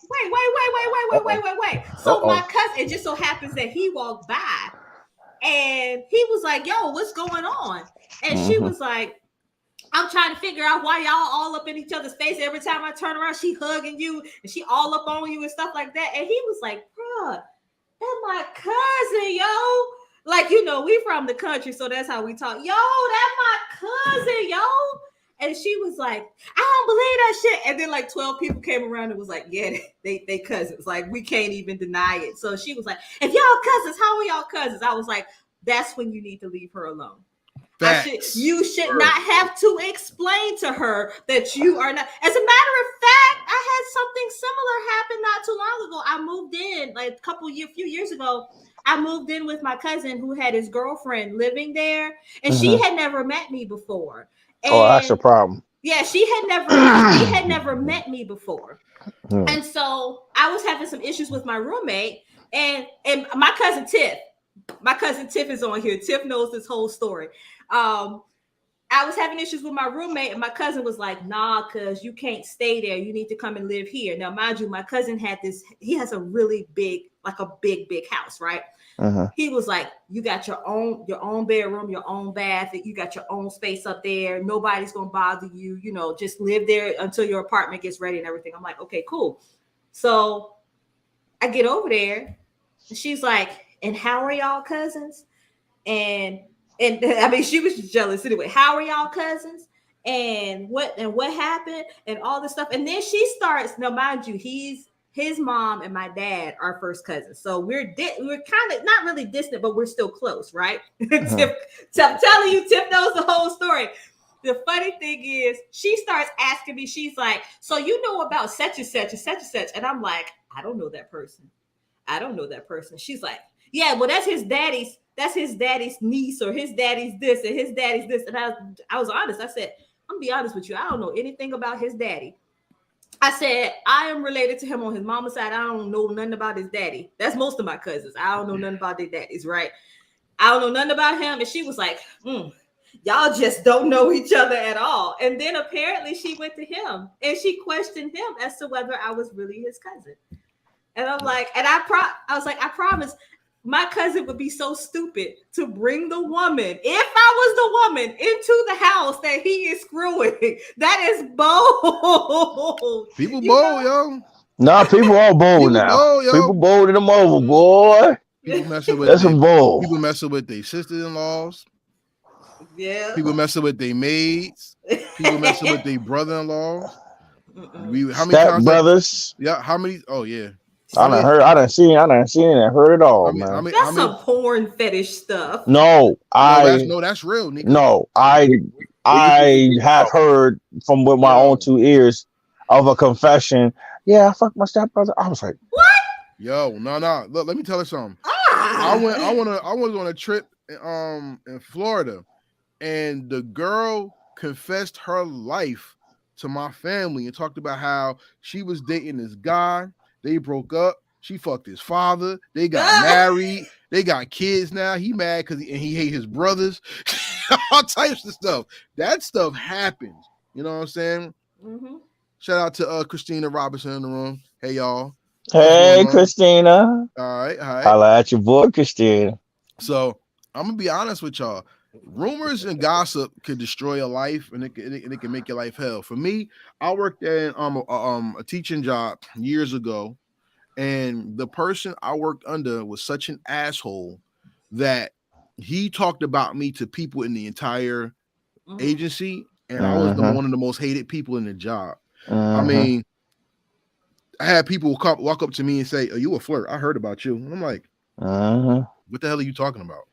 wait. So my cousin, it just so happens that he walked by and he was like, "Yo, what's going on?" And she was like, "I'm trying to figure out why y'all all up in each other's face. Every time I turn around, she hugging you and she all up on you and stuff like that." And he was like, "Bruh, that's my cousin, yo." Like, you know, we from the country, so that's how we talk. "Yo, that's my cousin, yo." And she was like, "I don't believe that shit." And then like 12 people came around and was like, "Yeah, they cousins. Like, we can't even deny it." So she was like, "If y'all cousins, how are y'all cousins?" I was like, "That's when you need to leave her alone." You should not have to explain to her that you are not. As a matter of fact, I had something similar happen not too long ago. I moved in like a few years ago. I moved in with my cousin who had his girlfriend living there, and she had never met me before. And that's a problem. Yeah, she had never met me before. And so I was having some issues with my roommate and my cousin Tiff. My cousin Tiff is on here. Tiff knows this whole story. I was having issues with my roommate, and my cousin was like, "Nah, cuz you can't stay there. You need to come and live here." Now, mind you, my cousin he has a really big, like a big house, right? He was like, "You got your own bedroom, your own bath, you got your own space up there. Nobody's gonna bother you, you know, just live there until your apartment gets ready and everything." I'm like, "Okay, cool." So I get over there, and she's like, "And how are y'all cousins?" And I mean, she was jealous anyway. "How are y'all cousins? And what happened?" And all this stuff. And then she starts, now mind you, his mom and my dad are first cousins. So we're kind of not really distant, but we're still close, right? Tiff, I'm telling you, Tiff knows the whole story. The funny thing is, she starts asking me, she's like, "So you know about such and such and such and such?" And I'm like, "I don't know that person. I don't know that person." She's like, "Yeah, well, that's his daddy's." that's his daddy's niece or his daddy's this and his daddy's this. And I was honest. I said, I'm gonna be honest with you. I don't know anything about his daddy. I said, I am related to him on his mama's side. I don't know nothing about his daddy. That's most of my cousins. I don't know nothing about their daddies, right? I don't know nothing about him. And she was like, y'all just don't know each other at all. And then apparently she went to him and she questioned him as to whether I was really his cousin. And I'm like, and I was like, I promise my cousin would be so stupid to bring the woman, if I was the woman, into the house that he is screwing. That is bold. People bold, yo. Nah, people all bold now. Bold, yo. People bolding them over, boy. People messing with That's some bold. People messing with their sisters-in-laws. Yeah. People messing with their maids. People messing with their brother-in-law. How many Step brothers. Yeah, how many? Oh yeah. I done seen and heard it all, man. That's some porn fetish stuff. No, that's real, Nika. No, I have heard from with my own two ears of a confession. Yeah, I fucked my stepbrother. I was like, what? Yo, no. Look, let me tell you something. I was on a trip in Florida, and the girl confessed her life to my family and talked about how she was dating this guy. They broke up. She fucked his father. They got married. They got kids now. He mad because he hate his brothers. All types of stuff. That stuff happens. You know what I'm saying? Mm-hmm. Shout out to Christina Robinson in the room. Hey, y'all. hey, Christina. All right. Holla at your boy, Christina. So I'm gonna be honest with y'all. Rumors and gossip could destroy your life, and it can make your life hell. For me, I worked at a teaching job years ago, and the person I worked under was such an asshole that he talked about me to people in the entire agency, and I was one of the most hated people in the job. I mean, I had people walk up to me and say, "Are you a flirt? I heard about you." And I'm like, "What the hell are you talking about?"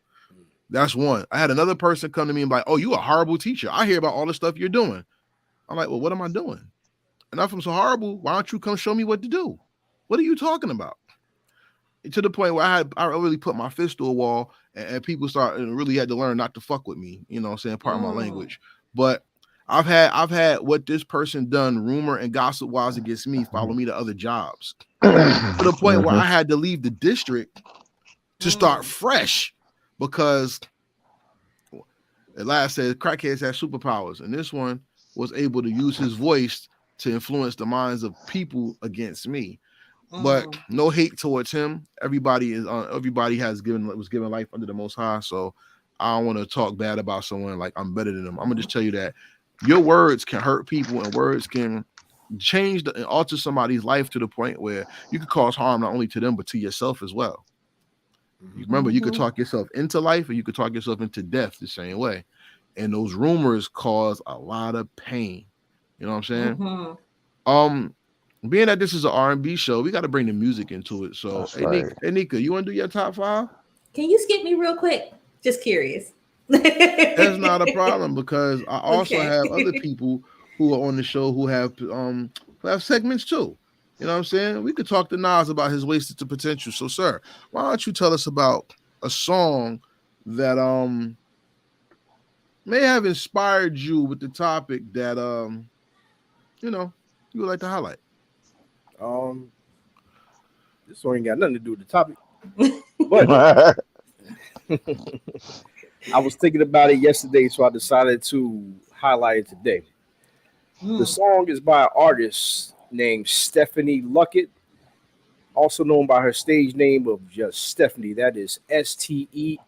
That's one. I had another person come to me and be like, "Oh, you a horrible teacher. I hear about all the stuff you're doing." I'm like, "Well, what am I doing? And if I'm so horrible, why don't you come show me what to do? What are you talking about?" And to the point where I really put my fist to a wall, and people really had to learn not to fuck with me. You know what I'm saying? Part of my language. But I've had what this person done, rumor and gossip wise against me, follow me to other jobs. To the point where I had to leave the district to start fresh. Because, as I said, crackheads have superpowers, and this one was able to use his voice to influence the minds of people against me. But no hate towards him. Everybody was given life under the Most High. So I don't want to talk bad about someone like I'm better than them. I'm gonna just tell you that your words can hurt people, and words can change and alter somebody's life to the point where you could cause harm not only to them but to yourself as well. Remember, you could talk yourself into life, or you could talk yourself into death the same way. And those rumors cause a lot of pain. You know what I'm saying? Being that this is an R&B show, we got to bring the music into it. So, hey, Nika, you want to do your top 5? Can you skip me real quick? Just curious. That's not a problem, because I also have other people who are on the show who have segments too. You know what I'm saying? We could talk to Nas about his wasted potential. So, sir, why don't you tell us about a song that may have inspired you with the topic that you would like to highlight? This song ain't got nothing to do with the topic, but I was thinking about it yesterday, so I decided to highlight it today. The song is by an artist named Stephanie Luckett, also known by her stage name of just Stephanie. That is Stefuni.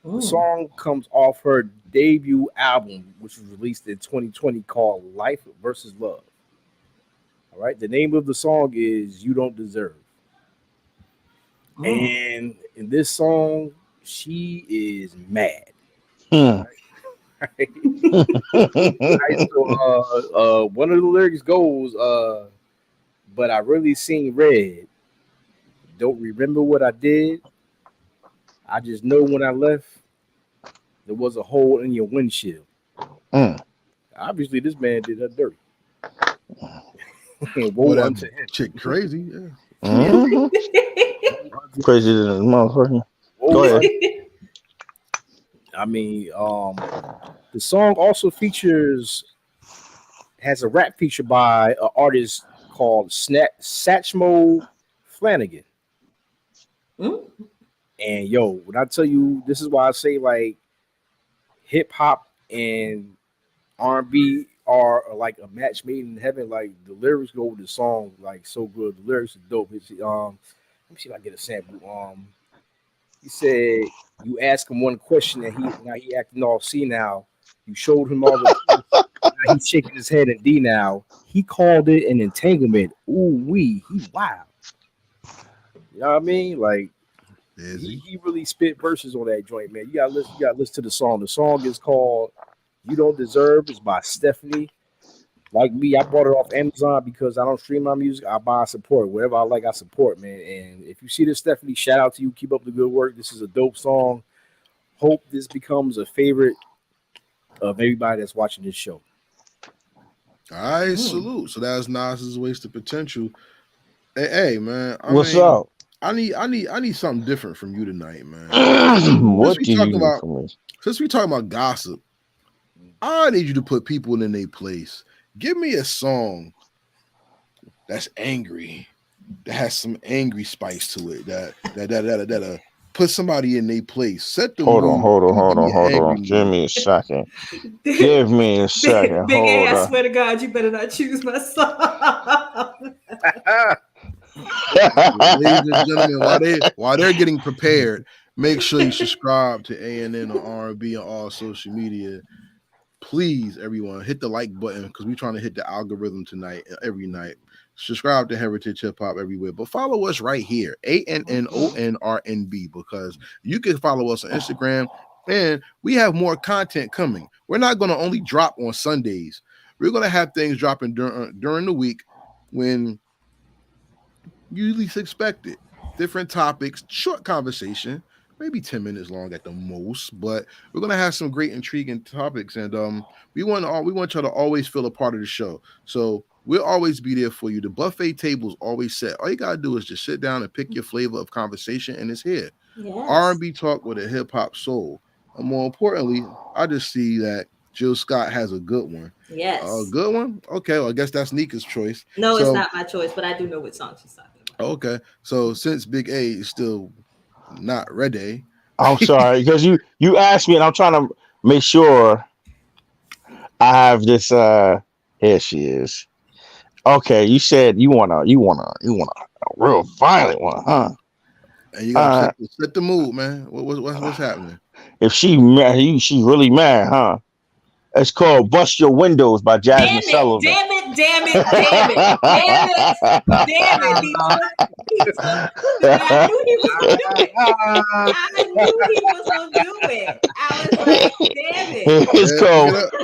The song comes off her debut album, which was released in 2020, called Life versus Love. All right, the name of the song is You Don't Deserve. And in this song, she is mad. Right? So, one of the lyrics goes, but I really seen red. Don't remember what I did. I just know when I left, there was a hole in your windshield. Obviously, this man did her dirty. Well, that chick crazy, yeah. Crazy than a motherfucker. Go ahead. I mean, the song also has a rap feature by an artist called Satchmo Flanagan. Mm. And yo, when I tell you, this is why I say like hip hop and R&B are like a match made in heaven. Like the lyrics go with the song like so good. The lyrics are dope. Let me see if I can get a sample. He said you ask him one question and he acting all C now. You showed him all the now he's shaking his head in D now. He called it an entanglement. Ooh wee, he wow. You know what I mean? Like he really spit verses on that joint, man. You gotta listen to the song. The song is called "You Don't Deserve." It's by Stephanie. Like me, I bought it off Amazon because I don't stream my music. I buy, support whatever I like. I support, man. And if you see this, Stephanie, shout out to you. Keep up the good work. This is a dope song. Hope this becomes a favorite of everybody that's watching this show. All right, salute. So that's Nas's Wasted Potential. Hey, man. What's up? I need something different from you tonight, man. What do you need from me? Since we talking about gossip, I need you to put people in their place. Give me a song that's angry, that has some angry spice to it, that put somebody in their place. Set the hold mood. on. Give me a second. Give me a second. Big Hold A, I on. swear to God, you better not choose my song. Ladies and gentlemen, while they're getting prepared, make sure you subscribe to ANN on R&B on all social media. Please, everyone, hit the like button because we're trying to hit the algorithm tonight, every night. Subscribe to Heritage Hip Hop everywhere, but follow us right here, ANNONRNB, because you can follow us on Instagram, and we have more content coming. We're not going to only drop on Sundays. We're going to have things dropping during the week when you least expect it. Different topics, short conversation, maybe 10 minutes long at the most, but we're gonna have some great intriguing topics, and we want y'all to always feel a part of the show. So we'll always be there for you. The buffet table is always set. All you gotta do is just sit down and pick your flavor of conversation, and it's here. Yes. R&B talk with a hip hop soul. And more importantly, I just see that Jill Scott has a good one. Yes. A good one? Okay, well, I guess that's Nika's choice. No, it's not my choice, but I do know what song she's talking about. Okay, so since Big A is still not ready, I'm sorry because you asked me, and I'm trying to make sure I have this. Here she is. Okay, you said you want a real violent one, huh? And you gotta set the mood, man. What's happening? If she mad, she's really mad, huh? It's called "Bust Your Windows" by Jasmine Sullivan. Damn it. I knew he was gonna do it. I was like, damn it.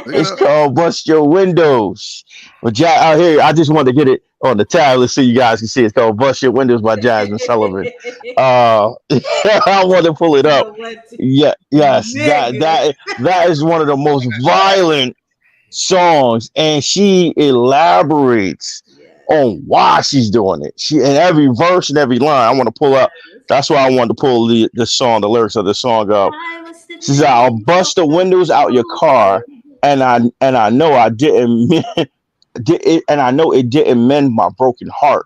It's called "Bust Your Windows." But out here, I just wanted to get it on the tab. Let's see, you guys can see it's called "Bust Your Windows" by Jasmine Sullivan. I want to pull it up. Yeah, yes, that is one of the most violent songs, and she elaborates on why she's doing it. She in every verse and every line. I want to pull up. That's why I wanted to pull the lyrics of the song up. She says, "I'll bust the windows out your car, and I know I didn't and I know it didn't mend my broken heart."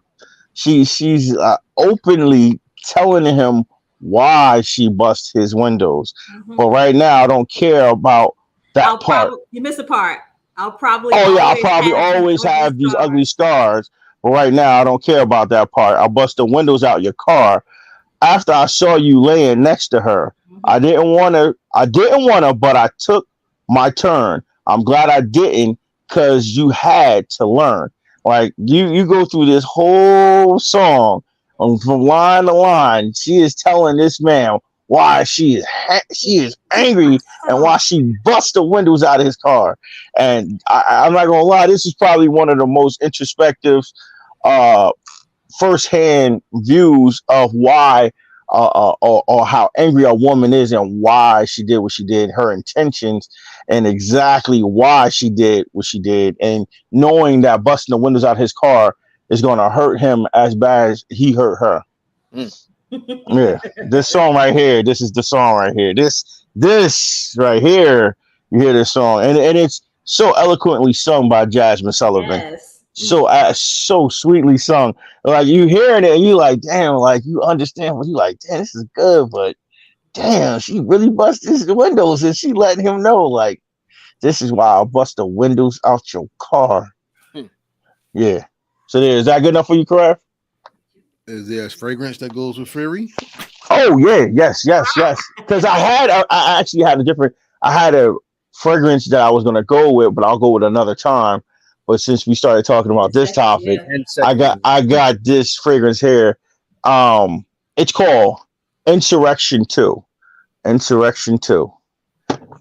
She's openly telling him why she bust his windows. Mm-hmm. But right now, I don't care about that part. You missed a part. I'll probably always have these ugly scars. But right now, I don't care about that part. I'll bust the windows out your car. After I saw you laying next to her, mm-hmm. I didn't want to, but I took my turn. I'm glad I didn't, because you had to learn. Like you go through this whole song, from line to line, she is telling this man why she is angry and why she bust the windows out of his car. And I'm not gonna lie, this is probably one of the most introspective, firsthand views of why or how angry a woman is and why she did what she did, her intentions, and exactly why she did what she did, and knowing that busting the windows out of his car is going to hurt him as bad as he hurt her. Yeah, this song right here. This is the song right here. This right here. You hear this song, and it's so eloquently sung by Jasmine Sullivan. Yes. So sweetly sung. Like you hearing it, and you like, damn, like you understand what you like. Damn, this is good, but damn, she really busted the windows, and she letting him know, like, this is why I'll bust the windows out your car. Hmm. Yeah. So there, is that good enough for you, Karev? Is there a fragrance that goes with Fury? Oh yeah, yes. Because I actually had a different. I had a fragrance that I was gonna go with, but I'll go with another time. But since we started talking about this topic, Yeah. And I got this fragrance here. It's called Insurrection 2. Insurrection 2.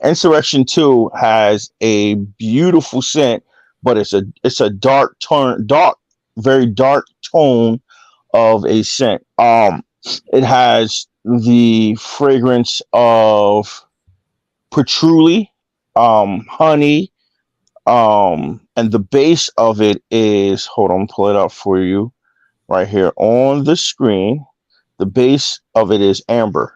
Insurrection 2 has a beautiful scent, but it's a very dark tone of a scent. It has the fragrance of patchouli, honey, and the base of it is, hold on, pull it up for you right here on the screen. The base of it is amber.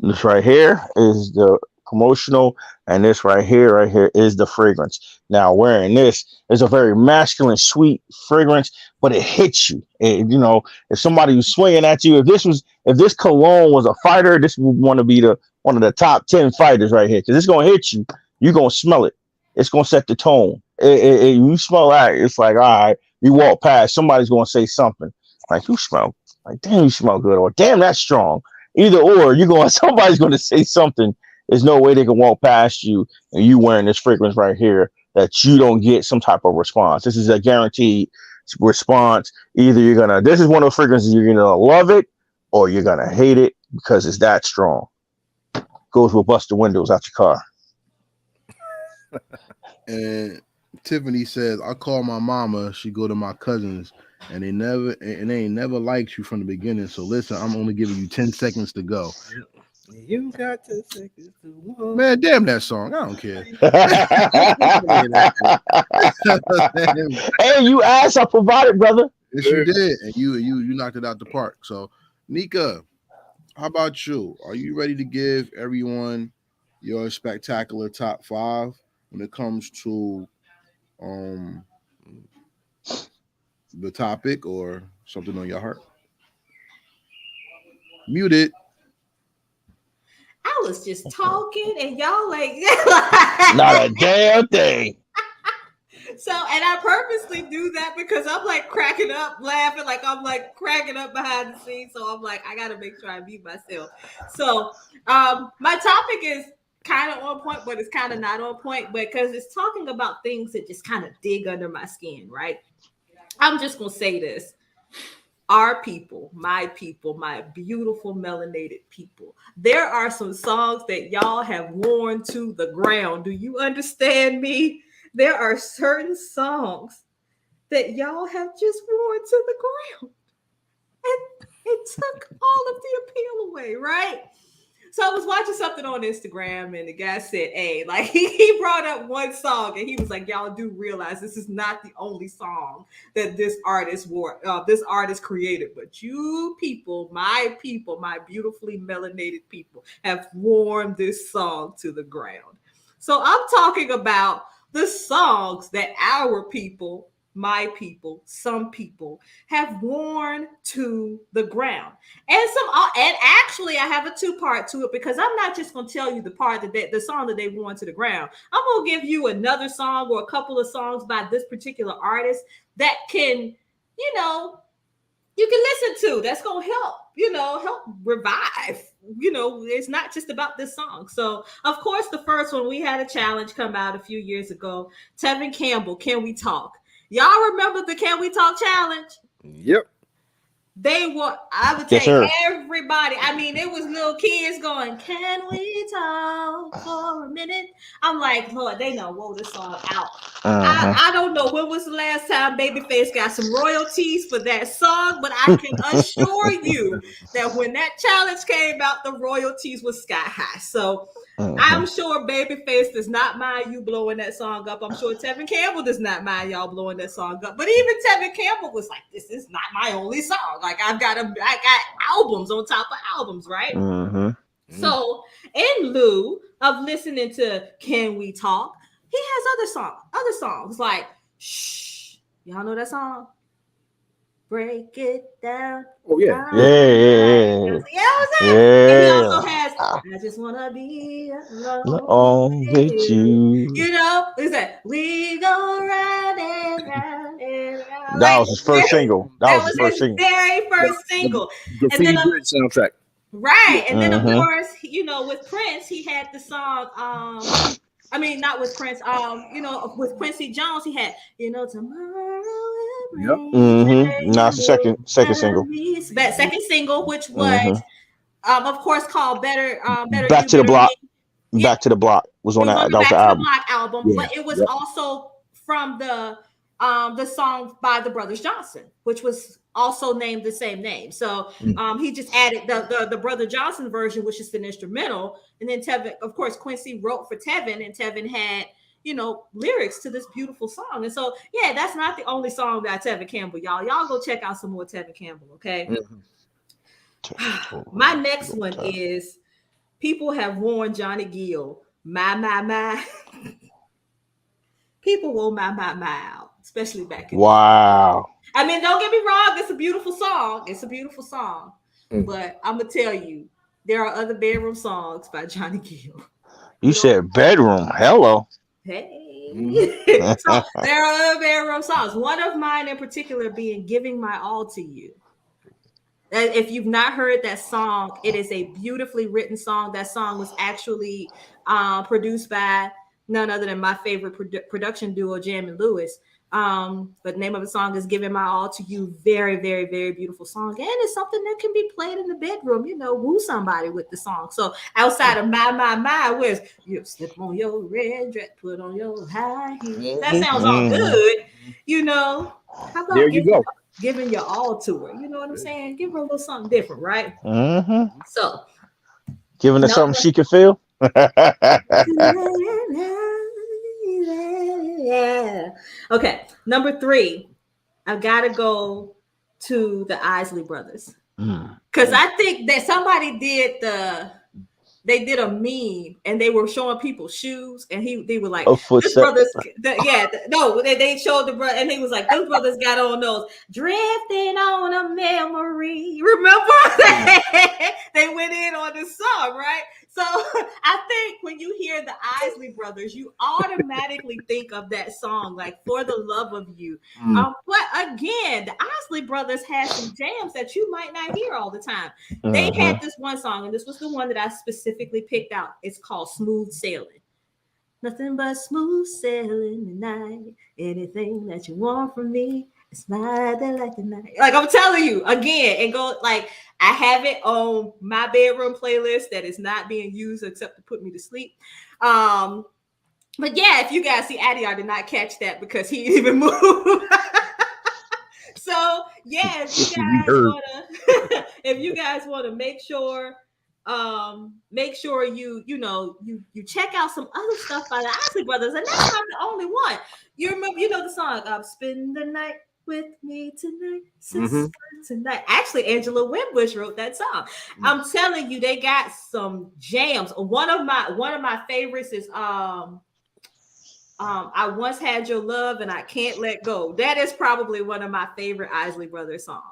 This right here is the promotional, and this right here is the fragrance. Now, wearing this is a very masculine, sweet fragrance, but it hits you. If somebody was swinging at you, if this cologne was a fighter, this would want to be one of the top 10 fighters right here, because it's gonna hit you. You're gonna smell it. It's gonna set the tone. You smell that, it's like, all right. You walk past, somebody's gonna say something like, "You smell like, damn, you smell good," or "Damn, that's strong." Either or, somebody's going to say something. There's no way they can walk past you and you wearing this fragrance right here that you don't get some type of response. This is a guaranteed response. Either this is one of those fragrances, you're gonna love it or you're gonna hate it because it's that strong. Goes with bust the windows out your car. And Tiffany says, I call my mama, she go to my cousins, and they ain't never liked you from the beginning. So listen, I'm only giving you 10 seconds to go. You got 10 seconds to walk. Man, damn that song. I don't care. Hey, you asked, I provided, brother. Yes, you did. And you knocked it out the park. So Nika, how about you? Are you ready to give everyone your spectacular top 5 when it comes to the topic or something on your heart? Muted. I was just talking and y'all like Not a damn thing. So, and I purposely do that because I'm like cracking up, laughing, like I'm like cracking up behind the scenes. So I'm like, I gotta make sure I mute myself. So my topic is kind of on point, but it's kind of not on point because it's talking about things that just kind of dig under my skin, right? I'm just gonna say this. Our people, my beautiful melanated people. There are some songs that y'all have worn to the ground. Do you understand me? There are certain songs that y'all have just worn to the ground. And it took all of the appeal away, right? So I was watching something on Instagram and the guy said, hey, like he brought up one song and he was like, y'all do realize this is not the only song that this artist created, but you people, my beautifully melanated people have worn this song to the ground. So I'm talking about the songs that our people, my people, some people have worn to the ground. And actually I have a 2-part to it because I'm not just going to tell you the part that the song that they worn to the ground. I'm going to give you another song or a couple of songs by this particular artist that can, you can listen to. That's going to help revive. It's not just about this song. So, of course, the first one, we had a challenge come out a few years ago. Tevin Campbell, Can We Talk? Y'all remember the Can We Talk challenge? Yep. They were, I would say everybody. I mean, it was little kids going, can we talk for a minute? I'm like, Lord, they know whoa this song out. I don't know when was the last time Babyface got some royalties for that song, but I can assure you that when that challenge came out, the royalties was sky high. So I'm sure Babyface does not mind you blowing that song up. I'm sure Tevin Campbell does not mind y'all blowing that song up. But even Tevin Campbell was like, "This is not my only song. Like I got albums on top of albums, right?" So, in lieu of listening to "Can We Talk," he has other songs like "Shh." Y'all know that song? Break it down. Oh yeah. You know what I'm saying? And he also has I just wanna be alone with you. You know, what is that? We go round and round and round. That was his first single. That was his very first single. And then Bridge soundtrack. Right. And then of course, you know, with Prince, he had the song I mean, not with Prince. You know, with Quincy Jones, he had, you know, tomorrow. Not the second single. That second single, which was, of course, called "Better." Back to the Block. Back to the Block was on that. That was the album. Block album, but it was also from the song by the Brothers Johnson, which was also named the same name. So he just added the Brother Johnson version, which is an instrumental, and then Tevin, of course, Quincy wrote for Tevin, and Tevin had, you know, lyrics to this beautiful song. And so, yeah, that's not the only song by Tevin Campbell, y'all. Y'all go check out some more Tevin Campbell, okay? My next one is people have worn Johnny Gill, my. People will my out, especially back in wow. I mean, don't get me wrong, it's a beautiful song. It's a beautiful song. But I'm gonna tell you, there are other bedroom songs by Johnny Gill. You said bedroom. Hello. Hey. So there are other bedroom songs. One of mine in particular being "Giving My All to You." If you've not heard that song, it is a beautifully written song. That song was actually produced by none other than my favorite production duo, Jam and Lewis. But the name of the song is "Giving My All to You." Very, very, very beautiful song. And it's something that can be played in the bedroom, you know, woo somebody with the song. So outside of my, where's you slip on your red dress, put on your high heels. That sounds all good, you know. How about there you go. Giving your all to her? You know what I'm saying? Give her a little something different, right? So giving her something she can feel. Yeah. Okay. Number 3, I've got to go to the Isley Brothers because I think that somebody did a meme and they were showing people shoes and they were like, "This brothers," they showed the brother and he was like, "Those brothers got on those drifting on a memory." Remember? They went in on the song, right? So I think when you hear the Isley Brothers, you automatically think of that song, like "For the Love of You." But again, the Isley Brothers had some jams that you might not hear all the time. They had this one song, and this was the one that I specifically picked out. It's called "Smooth Sailing." Nothing but smooth sailing tonight. Anything that you want from me, it's my delight tonight. Like I'm telling you again, and go like I have it on my bedroom playlist that is not being used except to put me to sleep. But yeah, if you guys see Adiar did not catch that because he didn't even move. So yeah, if you guys want to make sure you check out some other stuff by the Isley Brothers, and that's not the only one. You remember, you know the song "Spend the Night with Me Tonight," tonight. Actually, Angela Winbush wrote that song. I'm telling you, they got some jams. One of my favorites is "I Once Had Your Love and I Can't Let Go." That is probably one of my favorite Isley Brothers songs.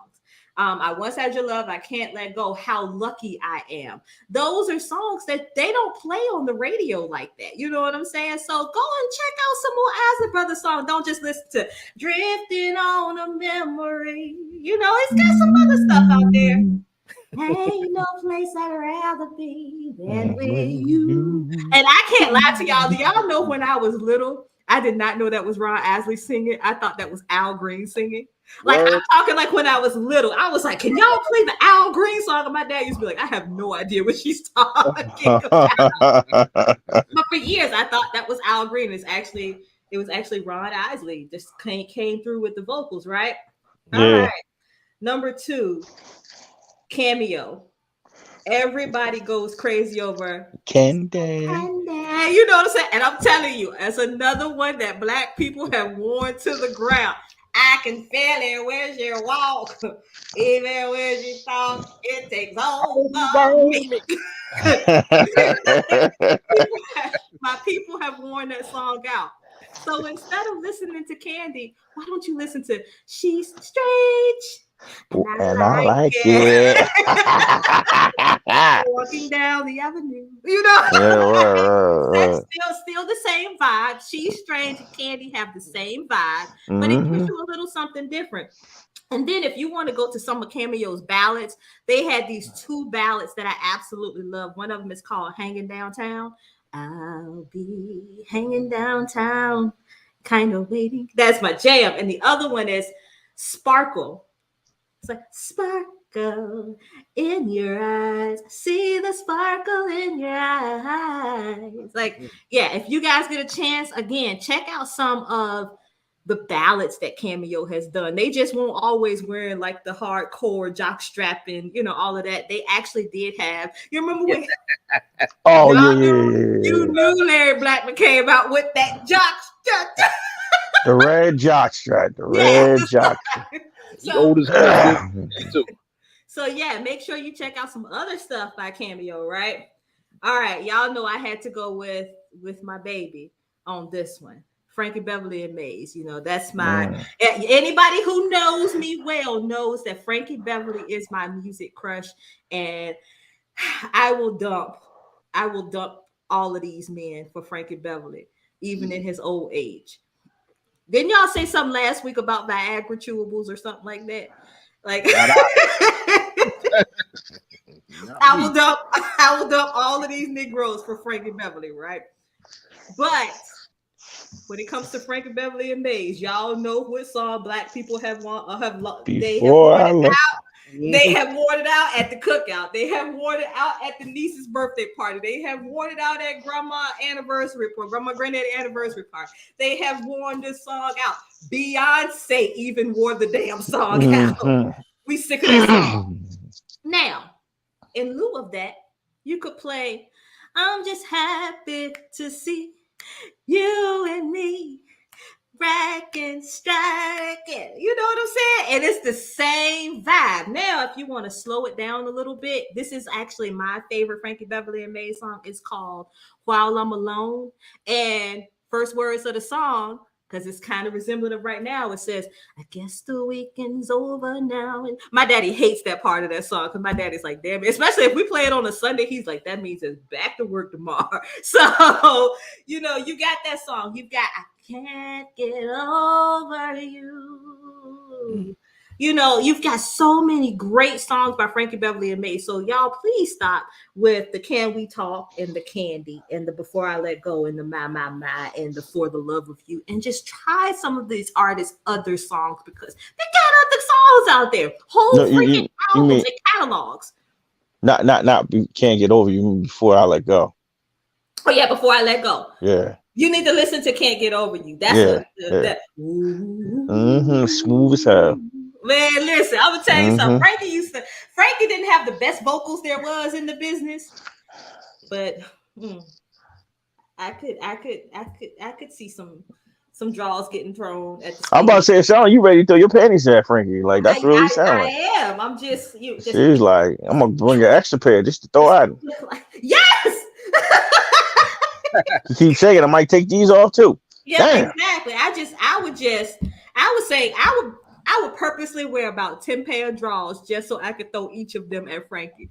"I Once Had Your Love, I Can't Let Go," "How Lucky I Am." Those are songs that they don't play on the radio like that. You know what I'm saying? So go and check out some more Isley Brothers songs. Don't just listen to "Drifting on a Memory." You know, it's got some other stuff out there. Ain't no place I'd rather be than with you. And I can't lie to y'all. Do y'all know when I was little, I did not know that was Ron Isley singing. I thought that was Al Green singing. Like I'm talking like when I was little, I was like, "Can y'all play the Al Green song?" And my dad used to be like, "I have no idea what she's talking about." But for years, I thought that was Al Green. It was actually Ron Isley. Just came through with the vocals, right? All right. Number 2, Cameo. Everybody goes crazy over Candy. You know what I'm saying? And I'm telling you, as another one that Black people have worn to the ground. I can feel it when you walk, even when you talk. It takes over me. My people have worn that song out. So instead of listening to Candy, why don't you listen to She's Strange? And I like it. Walking down the avenue, you know. That's still the same vibe. She's Strange and Candy have the same vibe, but it gives you a little something different. And then if you want to go to some of Cameo's ballads, they had these two ballads that I absolutely love. One of them is called Hanging Downtown. I'll be hanging downtown, kind of waiting. That's my jam. And the other one is Sparkle. It's like sparkle in your eyes. See the sparkle in your eyes. Like, yeah, if you guys get a chance, again, check out some of the ballads that Cameo has done. They just won't always wear like the hardcore jock strapping, you know, all of that. They actually did have. You remember when? You knew Larry Blackman came out with that jock strap. The red jock strap. The red jock strap. So yeah, make sure you check out some other stuff by Cameo, right? All right, y'all know I had to go with my baby on this one. Frankie Beverly and Maze. You know, that's my anybody who knows me well knows that Frankie Beverly is my music crush, and I will dump all of these men for Frankie Beverly, even in his old age. Didn't y'all say something last week about Viagra chewables or something like that? Like I will dump all of these Negroes for Frankie Beverly, right? But when it comes to Frankie Beverly and Maze, y'all know what song Black people have worn it out at the cookout. They have worn it out at the niece's birthday party. They have worn it out at grandma granddaddy anniversary party. They have worn this song out. Beyonce even wore the damn song out. We sick of that song. Now, in lieu of that, you could play I'm Just Happy to See You and Me rack and strike it. You know what I'm saying? And it's the same vibe. Now, if you want to slow it down a little bit, this is actually my favorite Frankie Beverly and Maze song. It's called While I'm Alone. And first words of the song, because it's kind of resembling of right now, it says, I guess the weekend's over now. And my daddy hates that part of that song because my daddy's like, damn it. Especially if we play it on a Sunday, he's like, that means it's back to work tomorrow. So, you know, you got that song. You got I Can't Get Over You. You know, you've got so many great songs by Frankie Beverly and Maze. So y'all please stop with the Can We Talk and the Candy and the Before I Let Go and the My and the For the Love of You, and just try some of these artists' other songs because they got other songs out there. Freaking albums and catalogs. Not Can't Get Over You. Before I Let Go. Oh yeah, Before I Let Go. Yeah. You need to listen to Can't Get Over You. That's smooth as hell. Man, listen, I'm gonna tell you something. Frankie didn't have the best vocals there was in the business, but I could see some draws getting thrown at the I'm about to say, Sean, you ready to throw your panties at Frankie? Like that's really sound like. I am. I'm just She's like, I'm gonna bring an extra pair just to throw at him. Yes. You keep shaking, I might take these off too. Yeah, damn. Exactly. I would purposely wear about 10 pair of drawers just so I could throw each of them at Frankie.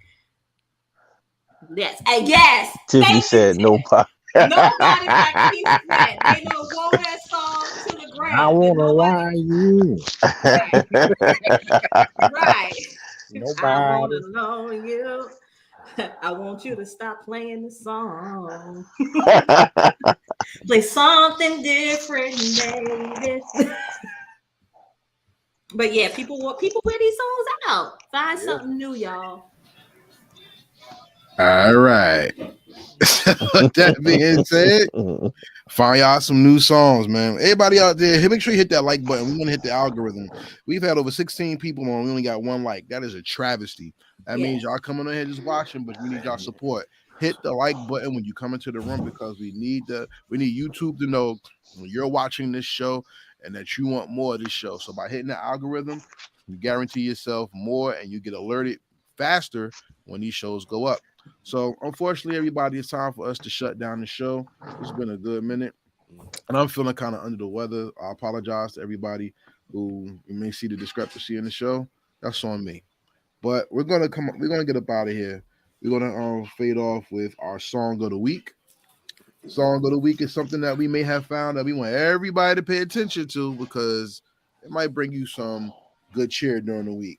Yes. Yes. Tiffany said nobody. Nobody like Keith Sweat. They don't want that song to the ground. I want to lie you. Right. Nobody. I want to know you. I want you to stop playing the song. Play something different, baby. But yeah, people wear these songs out. Find something new, y'all. All right. With that being said, find y'all some new songs, man. Everybody out there, make sure you hit that like button. We want to hit the algorithm. We've had over 16 people on. We only got one like. That is a travesty. That means y'all coming on here just watching, but we need y'all support. Hit the like button when you come into the room because we need YouTube to know when you're watching this show and that you want more of this show. So by hitting the algorithm, you guarantee yourself more and you get alerted faster when these shows go up. So unfortunately, everybody, it's time for us to shut down the show. It's been a good minute, and I'm feeling kind of under the weather. I apologize to everybody who you may see the discrepancy in the show. That's on me. But we're gonna get up out of here. We're gonna fade off with our song of the week. Song of the week is something that we may have found that we want everybody to pay attention to because it might bring you some good cheer during the week.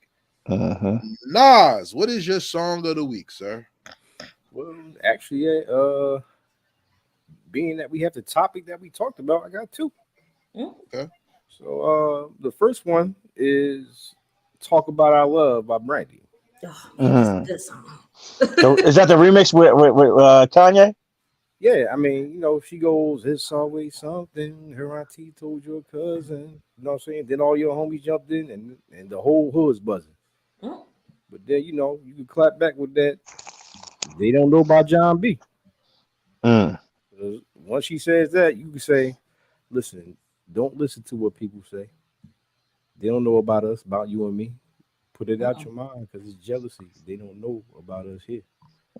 Nas, what is your song of the week, sir? Well, actually, being that we have the topic that we talked about, I got two. Okay. So the first one is "Talk About Our Love" by Brandy. Oh, man, that's a good song. So is that the remix with Kanye? Yeah, I mean, you know, she goes, "It's always something." Her auntie told your cousin. You know what I'm saying? Then all your homies jumped in, and the whole hood's buzzing. But then, you know, you can clap back with that. They don't know about John B. Once she says that, you can say, "Listen, don't listen to what people say. They don't know about us, about you and me. Put it out your mind because it's jealousy. They don't know about us here."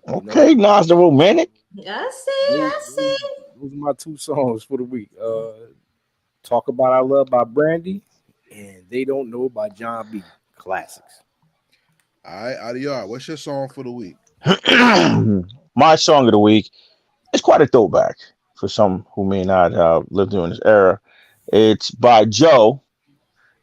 Okay, Nas the romantic. I see. Those are my two songs for the week. "Talk About Our Love" by Brandy and "They Don't Know" by John B. Classics. All right, Adiyar, what's your song for the week? My song of the week is quite a throwback for some who may not have lived during this era. It's by Joe.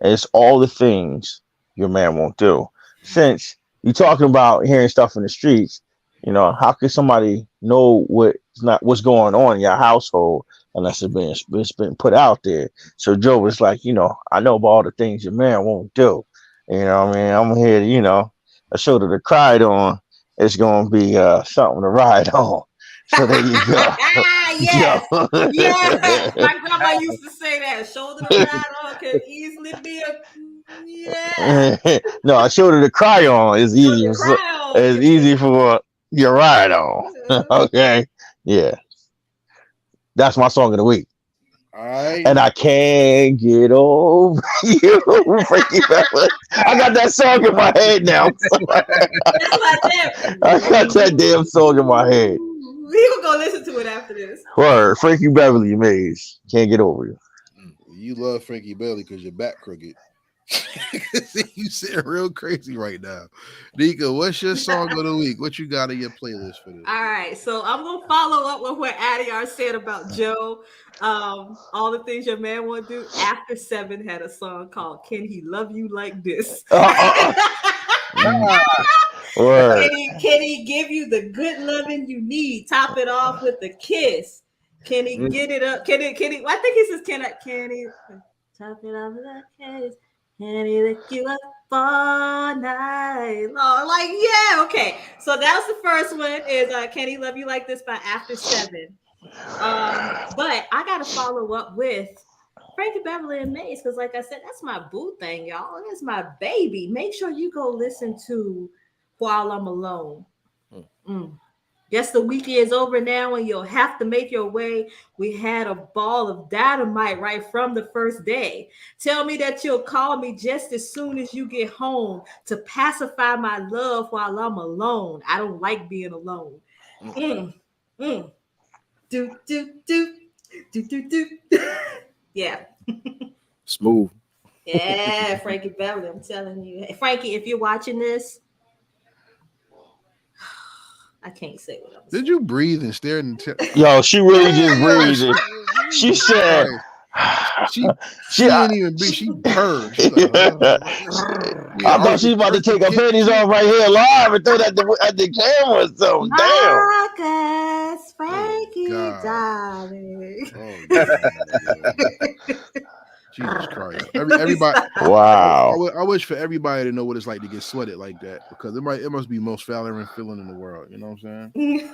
It's "All the Things Your Man Won't Do." Since you're talking about hearing stuff in the streets, you know, how can somebody know what's going on in your household unless it's been put out there? So Joe was like, you know, I know about all the things your man won't do. You know what I mean? I'm here to, you know, a shoulder to cry on. It's gonna be something to ride on. So there you go. Yes. Yes. My grandma used to say that. Shoulder to ride on can easily be a No, a shoulder to cry on is easy. It's easy for your ride on. Okay. Yeah. That's my song of the week. All right. And I can't get over you. I got that song in my head now. I got that damn song in my head. We gonna go listen to it after this. Word, Frankie Beverly Maze. Can't get over you. You love Frankie Beverly because your back crooked. You sitting real crazy right now. Nika, what's your song of the week? What you got in your playlist for this? All right, so I'm gonna follow up with what Adiyar said about Joe. All the things your man won't do. After 7 had a song called "Can He Love You Like This?" Can he give you the good loving you need? Top it off with a kiss. Can he get it up? Can he? I think he says, can he top it off with a kiss? Can he lick you up all night long? Like, yeah, okay. So that was the first one. Is "Can He Love You Like This" by After 7. But I gotta follow up with Frankie Beverly and Maze because, like I said, that's my boo thing, y'all. That's my baby. Make sure you go listen to "While I'm Alone." Yes, the weekend is over now and you'll have to make your way. We had a ball of dynamite right from the first day. Tell me that you'll call me just as soon as you get home to pacify my love while I'm alone. I don't like being alone. Do, do, do, do, do, do. Yeah. Smooth. Yeah, Frankie Beverly, I'm telling you. Hey, Frankie, if you're watching this, I can't say what I'm saying. Did you breathe and stare in the Yo, she really just breathed. She said she didn't even breathe. She purred. She like, I thought she was about to take her panties off right here live and throw that at the camera. So Marcus, Frankie, darling. Jesus Christ. Everybody. Wow. I wish for everybody to know what it's like to get sweated like that, because it must be the most valiant feeling in the world. You know what I'm saying?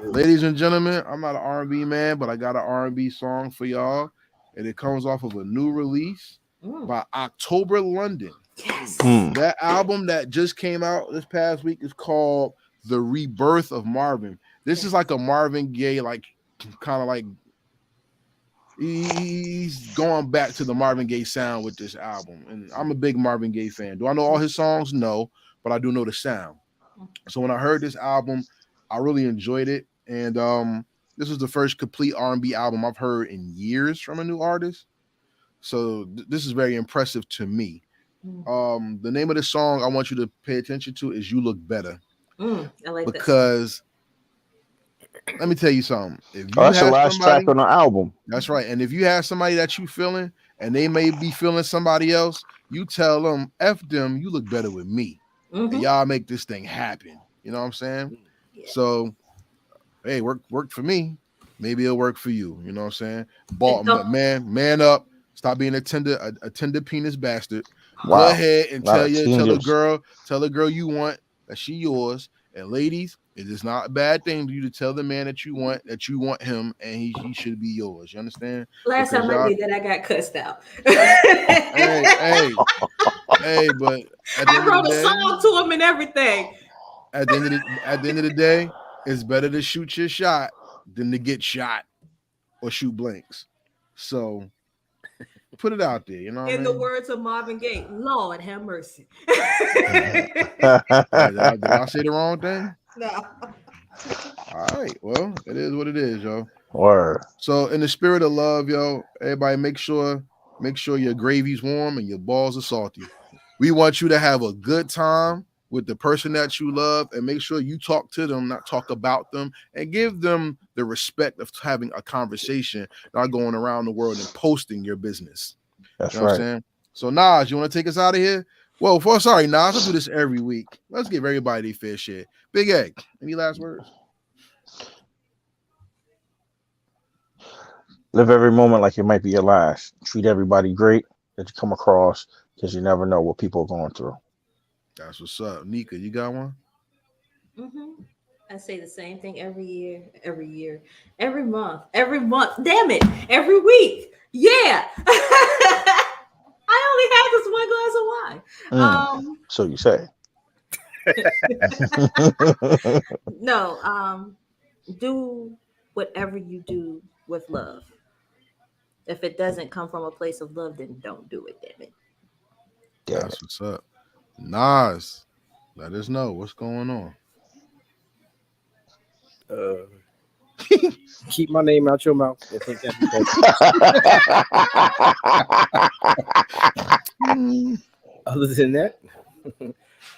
Ladies and gentlemen, I'm not an R&B man, but I got an R&B song for y'all, and it comes off of a new release by October London. Yes. That album that just came out this past week is called The Rebirth of Marvin. This is like a Marvin Gaye, like kind of like he's going back to the Marvin Gaye sound with this album. And I'm a big Marvin Gaye fan. Do I know all his songs? No, but I do know the sound. So when I heard this album, I really enjoyed it. And this was the first complete R&B album I've heard in years from a new artist. So this is very impressive to me. The name of the song I want you to pay attention to is "You Look Better." I like that. Because let me tell you something. If you That's the have last somebody, track on the album. that's right. And if you have somebody that you feeling and they may be feeling somebody else, you tell them, F them, you look better with me. And y'all make this thing happen. You know what I'm saying? Yeah. So, hey, worked for me. Maybe it'll work for you. You know what I'm saying? Man up. Stop being a tender penis bastard. Wow. Go ahead and tell the girl you want that she yours. And ladies, it is not a bad thing for you to tell the man that you want him, and he should be yours. You understand? Last time I did that, I got cussed out. hey, but I wrote a song to him and everything. At the end of the day, it's better to shoot your shot than to get shot or shoot blanks. So put it out there, you know. In the words of Marvin Gaye, Lord have mercy. Did I say the wrong thing? No. All right. Well, it is what it is, yo. Word. So in the spirit of love, yo, everybody make sure your gravy's warm and your balls are salty. We want you to have a good time with the person that you love, and make sure you talk to them, not talk about them, and give them the respect of having a conversation, not going around the world and posting your business. That's you know what I'm saying? So Nas, you want to take us out of here? Well, Nas, I do this every week. Let's give everybody their fair share. Big Egg, any last words? Live every moment like it might be your last. Treat everybody great that you come across, because you never know what people are going through. That's what's up. Nika, you got one? I say the same thing every year, every month. Damn it, every week. Yeah. I only have this one glass of wine. So you say. No, do whatever you do with love. If it doesn't come from a place of love, then don't do it, damn it. That's what's up. Nas, let us know what's going on. Keep my name out your mouth. I think other than that,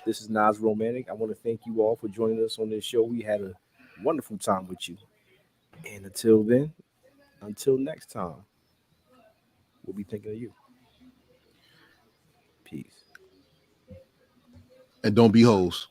this is Nas Romantic. I want to thank you all for joining us on this show. We had a wonderful time with you. And until next time, we'll be thinking of you. Peace. And don't be hoes.